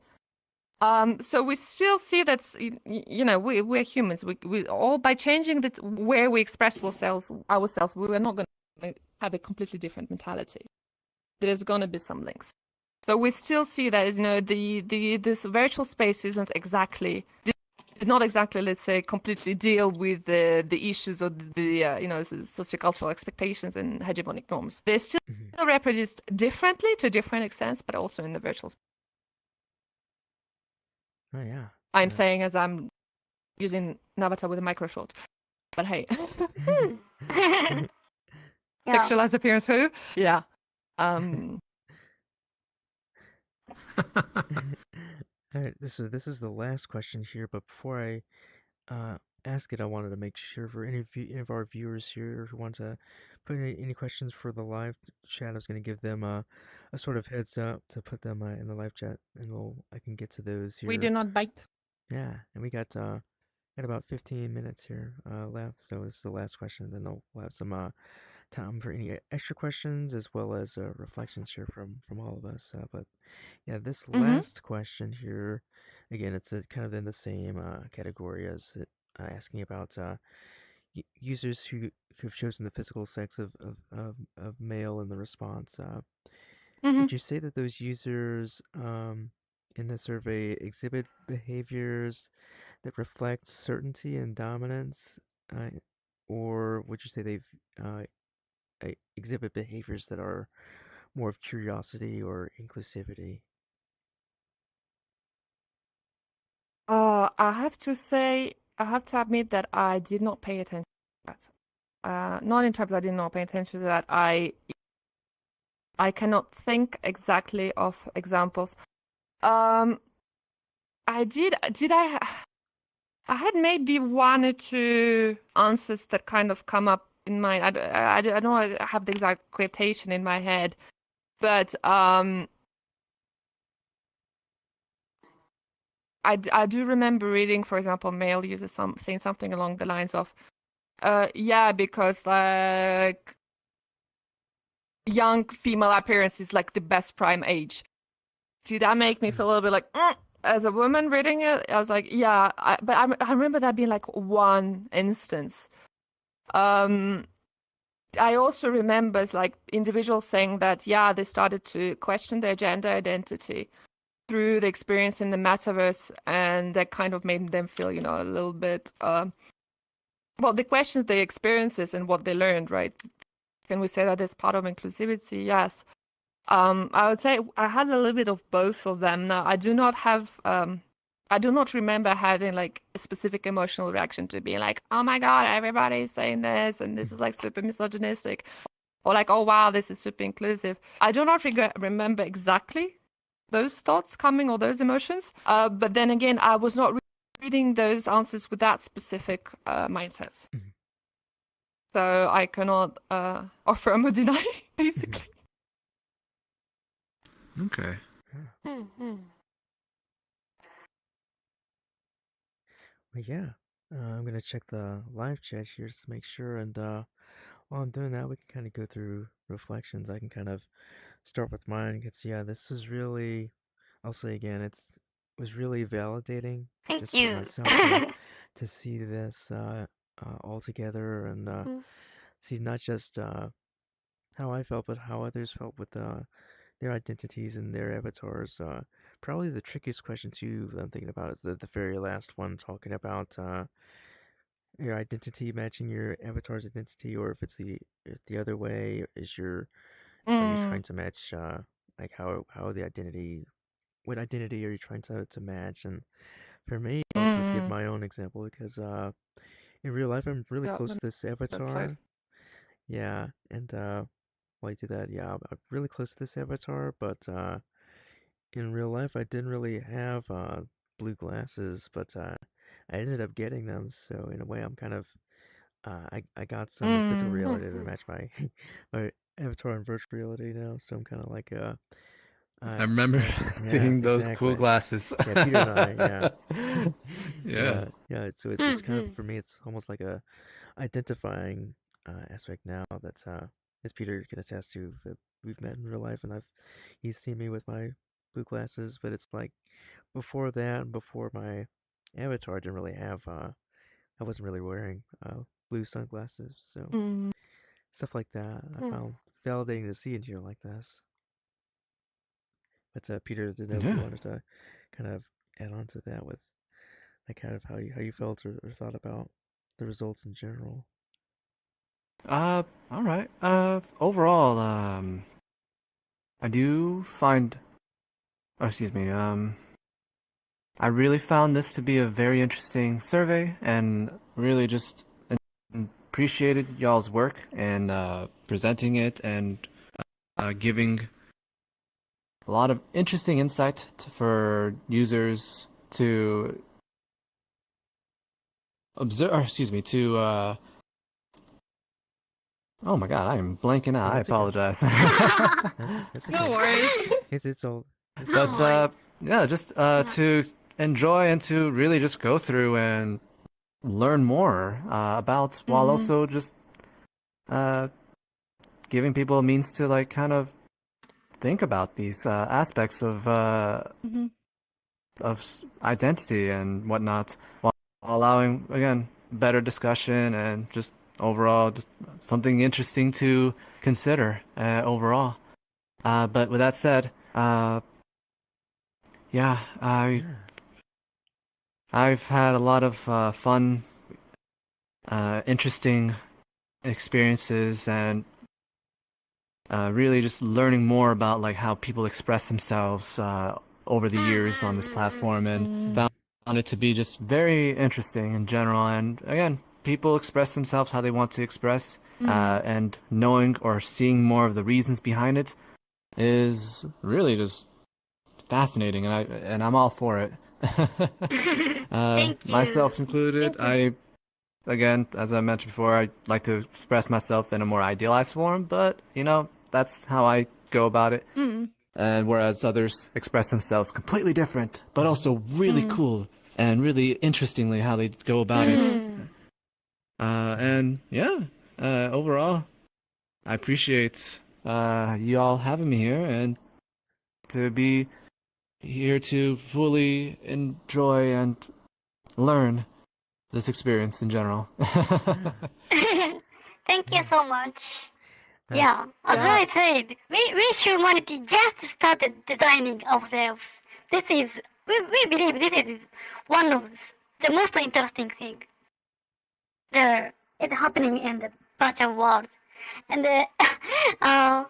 So we still see that, we're humans. We all, by changing the where we express ourselves, we are not going to have a completely different mentality. There's going to be some links. So we still see that, this virtual space did not exactly, let's say, completely deal with the issues of the sociocultural expectations and hegemonic norms. They're still reproduced differently to different extents, but also in the virtual space.
Oh yeah.
I'm saying as I'm using an avatar with a micro short, but hey, sexualized appearance, who? Yeah.
All right, this is the last question here, but before I ask it, I wanted to make sure for any of our viewers here who want to put any questions for the live chat, I was going to give them a sort of heads up to put them in the live chat, and I can get to those here.
We do not bite.
Yeah, and we got about 15 minutes here left, so this is the last question. Then we'll have some time for any extra questions as well as reflections here from all of us. But yeah, this last question here, again, it's kind of in the same category as asking about users who've chosen the physical sex of male in the response. Would you say that those users in the survey exhibit behaviors that reflect certainty and dominance, or would you say they've exhibit behaviors that are more of curiosity or inclusivity?
I have to admit that I did not pay attention to that. Not in terms I did not pay attention to that. I cannot think exactly of examples. I had maybe one or two answers that kind of come up in mind. I don't have the exact quotation in my head, but I do remember reading, for example, male users saying something along the lines of, yeah, because like young female appearance is like the best prime age. Did that make me feel a little bit like, as a woman reading it? I was like, yeah, but I remember that being like one instance. I also remember like individuals saying that, yeah, they started to question their gender identity through the experience in the metaverse, and that kind of made them feel, a little bit, they questioned their experiences and what they learned, right? Can we say that it's part of inclusivity? Yes. I would say I had a little bit of both of them. Now, I do not remember having like a specific emotional reaction to being like, oh my God, everybody's saying this and this is like super misogynistic, or like, oh wow, this is super inclusive. I do not remember exactly those thoughts coming or those emotions. But then again, I was not reading those answers with that specific mindset. So I cannot affirm or deny, basically.
Okay.
Well, yeah, I'm gonna check the live chat here just to make sure, and while I'm doing that, we can kind of go through reflections. I can kind of start with mine because yeah, this is really, I'll say again, was really validating just for myself to see this all together and see not just how I felt, but how others felt with their identities and their avatars. Probably the trickiest question too that I'm thinking about is the very last one, talking about your identity matching your avatar's identity, or if the other way is are you trying to match like how the identity, what identity are you trying to match? And for me, I'll just give my own example because in real life I'm really close to this avatar. Yeah, and while I do that, yeah, I'm really close to this avatar, but in real life I didn't really have blue glasses, but I ended up getting them. So in a way, I'm kind of I got some physical
Mm.
reality to match my my avatar in virtual reality now, so I'm kind of like
I remember
yeah,
seeing those cool
exactly.
glasses.
Yeah, Peter and I, yeah.
Yeah.
So it's kind of for me, it's almost like a identifying aspect now that as Peter can attest to that we've met in real life, and he's seen me with my blue glasses, but it's like before that, before my avatar, I didn't really have I wasn't really wearing blue sunglasses, so
Mm.
stuff like that I
Hmm.
found validating to see in here like this. But Peter, didn't know if you
Yeah.
wanted to kind of add on to that with like kind of how you felt or thought about the results in general.
All right. Overall, I do find, or excuse me, I really found this to be a very interesting survey and really just appreciated y'all's work and presenting it and giving a lot of interesting insight for users to observe, or excuse me, to oh my God, I am blanking out.
Yeah,
I
that's okay.
apologize.
That's okay.
No worries.
It's all. It's
But
No worries.
yeah, just to enjoy and to really just go through and learn more about, while
Mm.
also just uh, giving people a means to like kind of think about these aspects
Mm-hmm.
of identity and whatnot, while allowing again better discussion and just overall just something interesting to consider overall. But with that said, yeah,
yeah.
I've had a lot of fun, interesting experiences, and really just learning more about like how people express themselves over the years on this platform, and
Mm.
found it to be just very interesting in general. And again, people express themselves how they want to express, and knowing or seeing more of the reasons behind it is really just fascinating, and I'm all for it.
Thank you.
Myself included,
Thank you.
again, as I mentioned before, I like to express myself in a more idealized form, but you know, that's how I go about it.
Mm.
And whereas others express themselves completely different, but also really
Mm.
cool and really interestingly how they go about it.
Mm.
And yeah, overall, I appreciate you all having me here and to be here to fully enjoy and learn this experience in general.
Thank you
Yeah.
so much.
Uh,
Yeah, as
Yeah.
I said, we humanity just started designing ourselves. We believe this is one of the most interesting thing that is happening in the virtual world. And uh,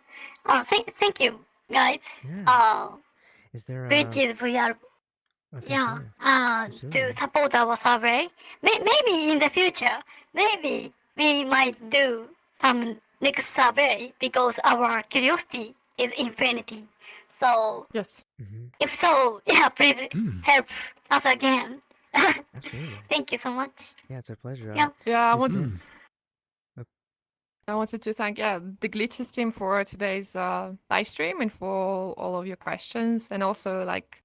thank you guys.
yeah.
Uh,
Is there
Glitches.VR,
oh, thank
yeah,
you.
to
Absolutely.
support our survey. Maybe in the future, maybe we might do some next survey because our curiosity is infinity. So
Yes.
Mm-hmm.
if so, yeah, please
Hmm.
help us again.
Absolutely.
Thank you so much.
Yeah, it's a pleasure.
Yeah.
Yeah,
Is there?
Hmm.
I wanted to thank the Glitches team for today's live stream and for all of your questions, and also like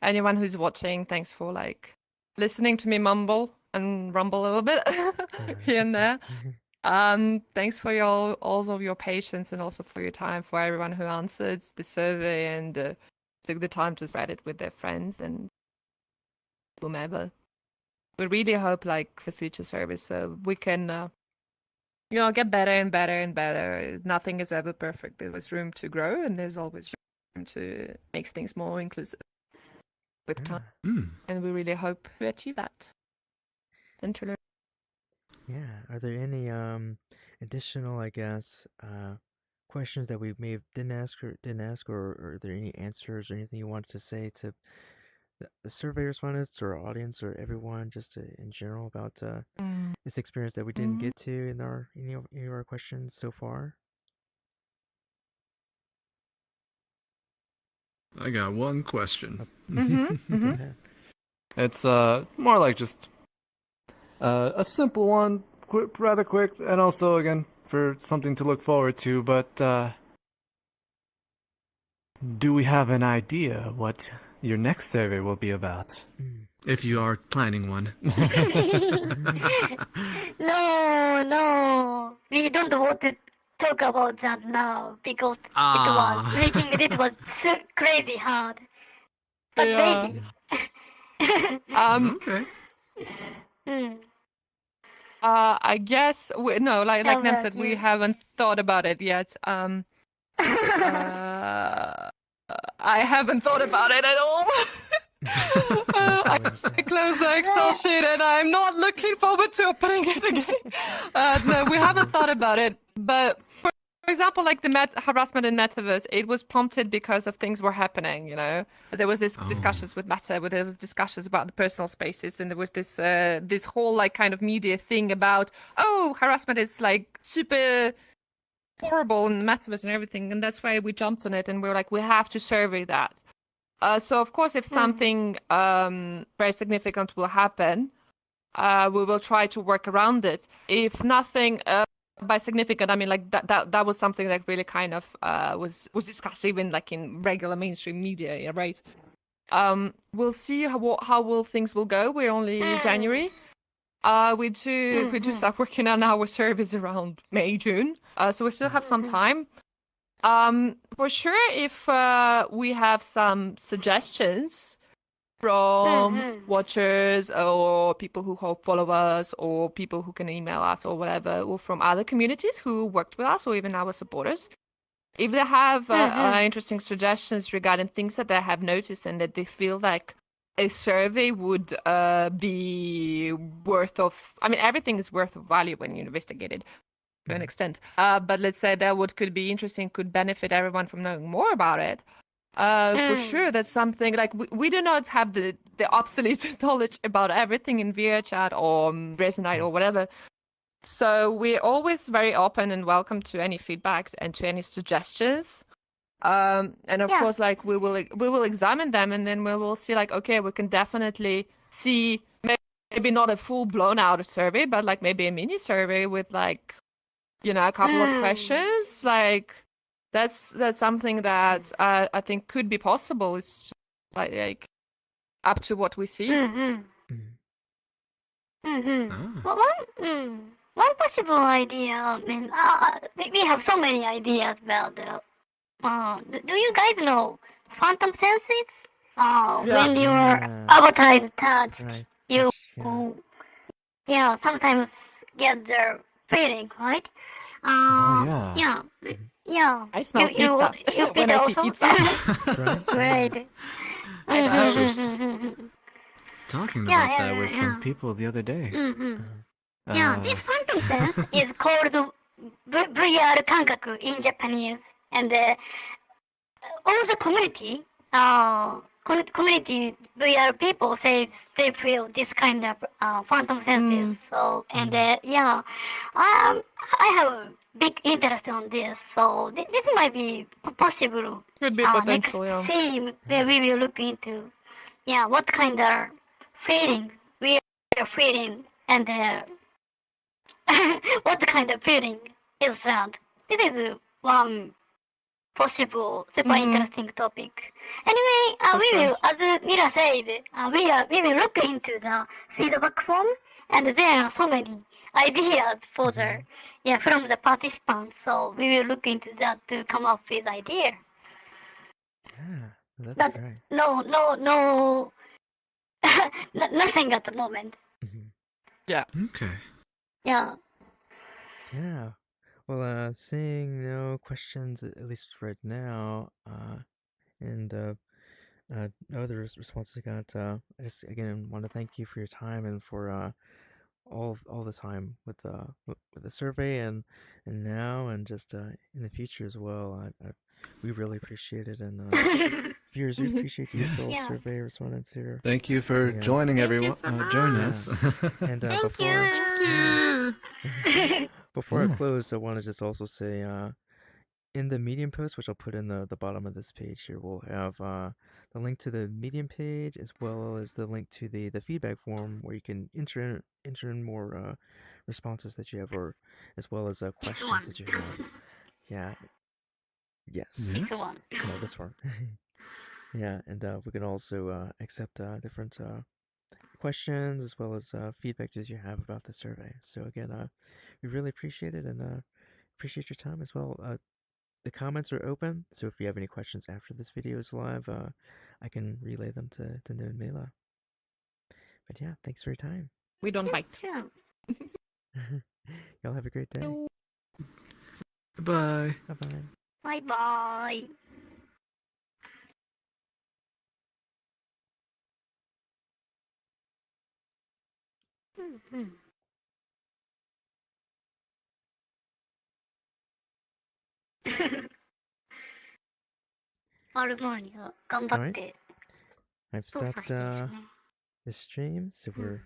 anyone who's watching. Thanks for like listening to me mumble and rumble a little bit
That's
here and
okay.
there. Thanks for all of your patience and also for your time, for everyone who answered the survey and took the time to spread it with their friends and whomever. We really hope like the future service we can get better and better and better. Nothing is ever perfect. There's room to grow, and there's always room to make things more inclusive with time.
Yeah.
Hmm.
And we really hope to achieve that. And to learn.
Yeah. Are there any additional, I guess, questions that we may have didn't ask, or are there any answers or anything you wanted to say to the survey respondents or our audience or everyone, just in general about this experience that we didn't
Mm-hmm.
get to in our any of our questions so far?
I got one question.
Mm-hmm.
Go
Mm-hmm.
ahead.
It's more like just a simple one, rather quick, and also again for something to look forward to. But do we have an idea what your next survey will be about?
If you are planning one.
No, we don't want to talk about that now because
Ah.
it was so crazy hard. But
Yeah.
maybe.
Okay.
I guess no, like
How
Nem
about
said, we
you?
haven't thought about it yet. I haven't thought about it at all. I closed the Excel sheet and I'm not looking forward to opening it again. No, we haven't thought about it. But for example, like the harassment in Metaverse, it was prompted because of things were happening, you know. There was this discussions with Meta, where there was discussions about the personal spaces, and there was this this whole like kind of media thing about, oh, harassment is like super horrible in the Metaverse and everything, and that's why we jumped on it and we were like, we have to survey that. So of course, if something very significant will happen, we will try to work around it. If nothing, by significant, I mean like that was something that really kind of was discussed even like in regular mainstream media, yeah, right? We'll see how will things will go. We're only January. We do start working on our service around May, June. So we still have some time. For sure, if we have some suggestions from watchers or people who follow us or people who can email us or whatever, or from other communities who worked with us or even our supporters, if they have interesting suggestions regarding things that they have noticed and that they feel like a survey would be worth of, I mean, everything is worth of value when you investigate it to an extent. But let's say that what could be interesting could benefit everyone from knowing more about it. For sure, that's something like we do not have the obsolete knowledge about everything in VRChat or Resonate or whatever. So we're always very open and welcome to any feedback and to any suggestions. And of course, like we will examine them, and then we will see like, okay, we can definitely see maybe not a full blown out survey, but like maybe a mini survey with like, you know, a couple of questions. Like that's something that I think could be possible. It's like up to what we see.
One possible idea. I mean, we have so many ideas about the. Do you guys know phantom senses? When your avatar is touched, you sometimes get the feeling, right? Yeah.
I smell pizza
you
when I see pizza.
Great.
I actually was talking about that with some
people the other day.
This phantom sense is called VR kangaku in Japanese, and all the community VR people say they feel this kind of phantom senses. So and I have a big interest on this. So this might be possible.
Could be potential.
Next theme where we will look into what kind of feeling we are feeling and what kind of feeling is that. This is one possible super interesting topic. Anyway, we will, as Mila said, we will look into the feedback form, and there are so many ideas for the from the participants. So we will look into that to come up with idea.
Yeah, that's
But
great.
no, nothing at the moment.
Yeah.
Okay.
Yeah.
Yeah. Well, seeing no questions, at least right now, and no other responses I got, I just again want to thank you for your time and for all the time with the survey and now and just in the future as well. We really appreciate it, and viewers, we appreciate you as well.
Yeah.
Survey respondents here.
Thank you for
Yeah.
joining,
Thank
everyone.
you so much.
Join us.
And
Thank
before
you.
before I
Yeah.
close, I want to just also say in the Medium post, which I'll put in the bottom of this page here, we'll have the link to the Medium page as well as the link to the feedback form where you can enter in more responses that you have, or as well as questions that you have. Yeah. Yes.
Yeah.
This one.
No, this one. Yeah, and we can also accept different questions as well as feedback that you have about the survey. So again, we really appreciate it and appreciate your time as well. The comments are open, so if you have any questions after this video is live, I can relay them to Nim and Mila. But yeah, thanks for your time.
We don't bite.
Yeah.
Y'all have a great day.
Bye.
Bye-bye.
Bye bye. Mm-hmm. アルマーニア頑張って
I've
操作
stopped
してですね。
the stream, so we're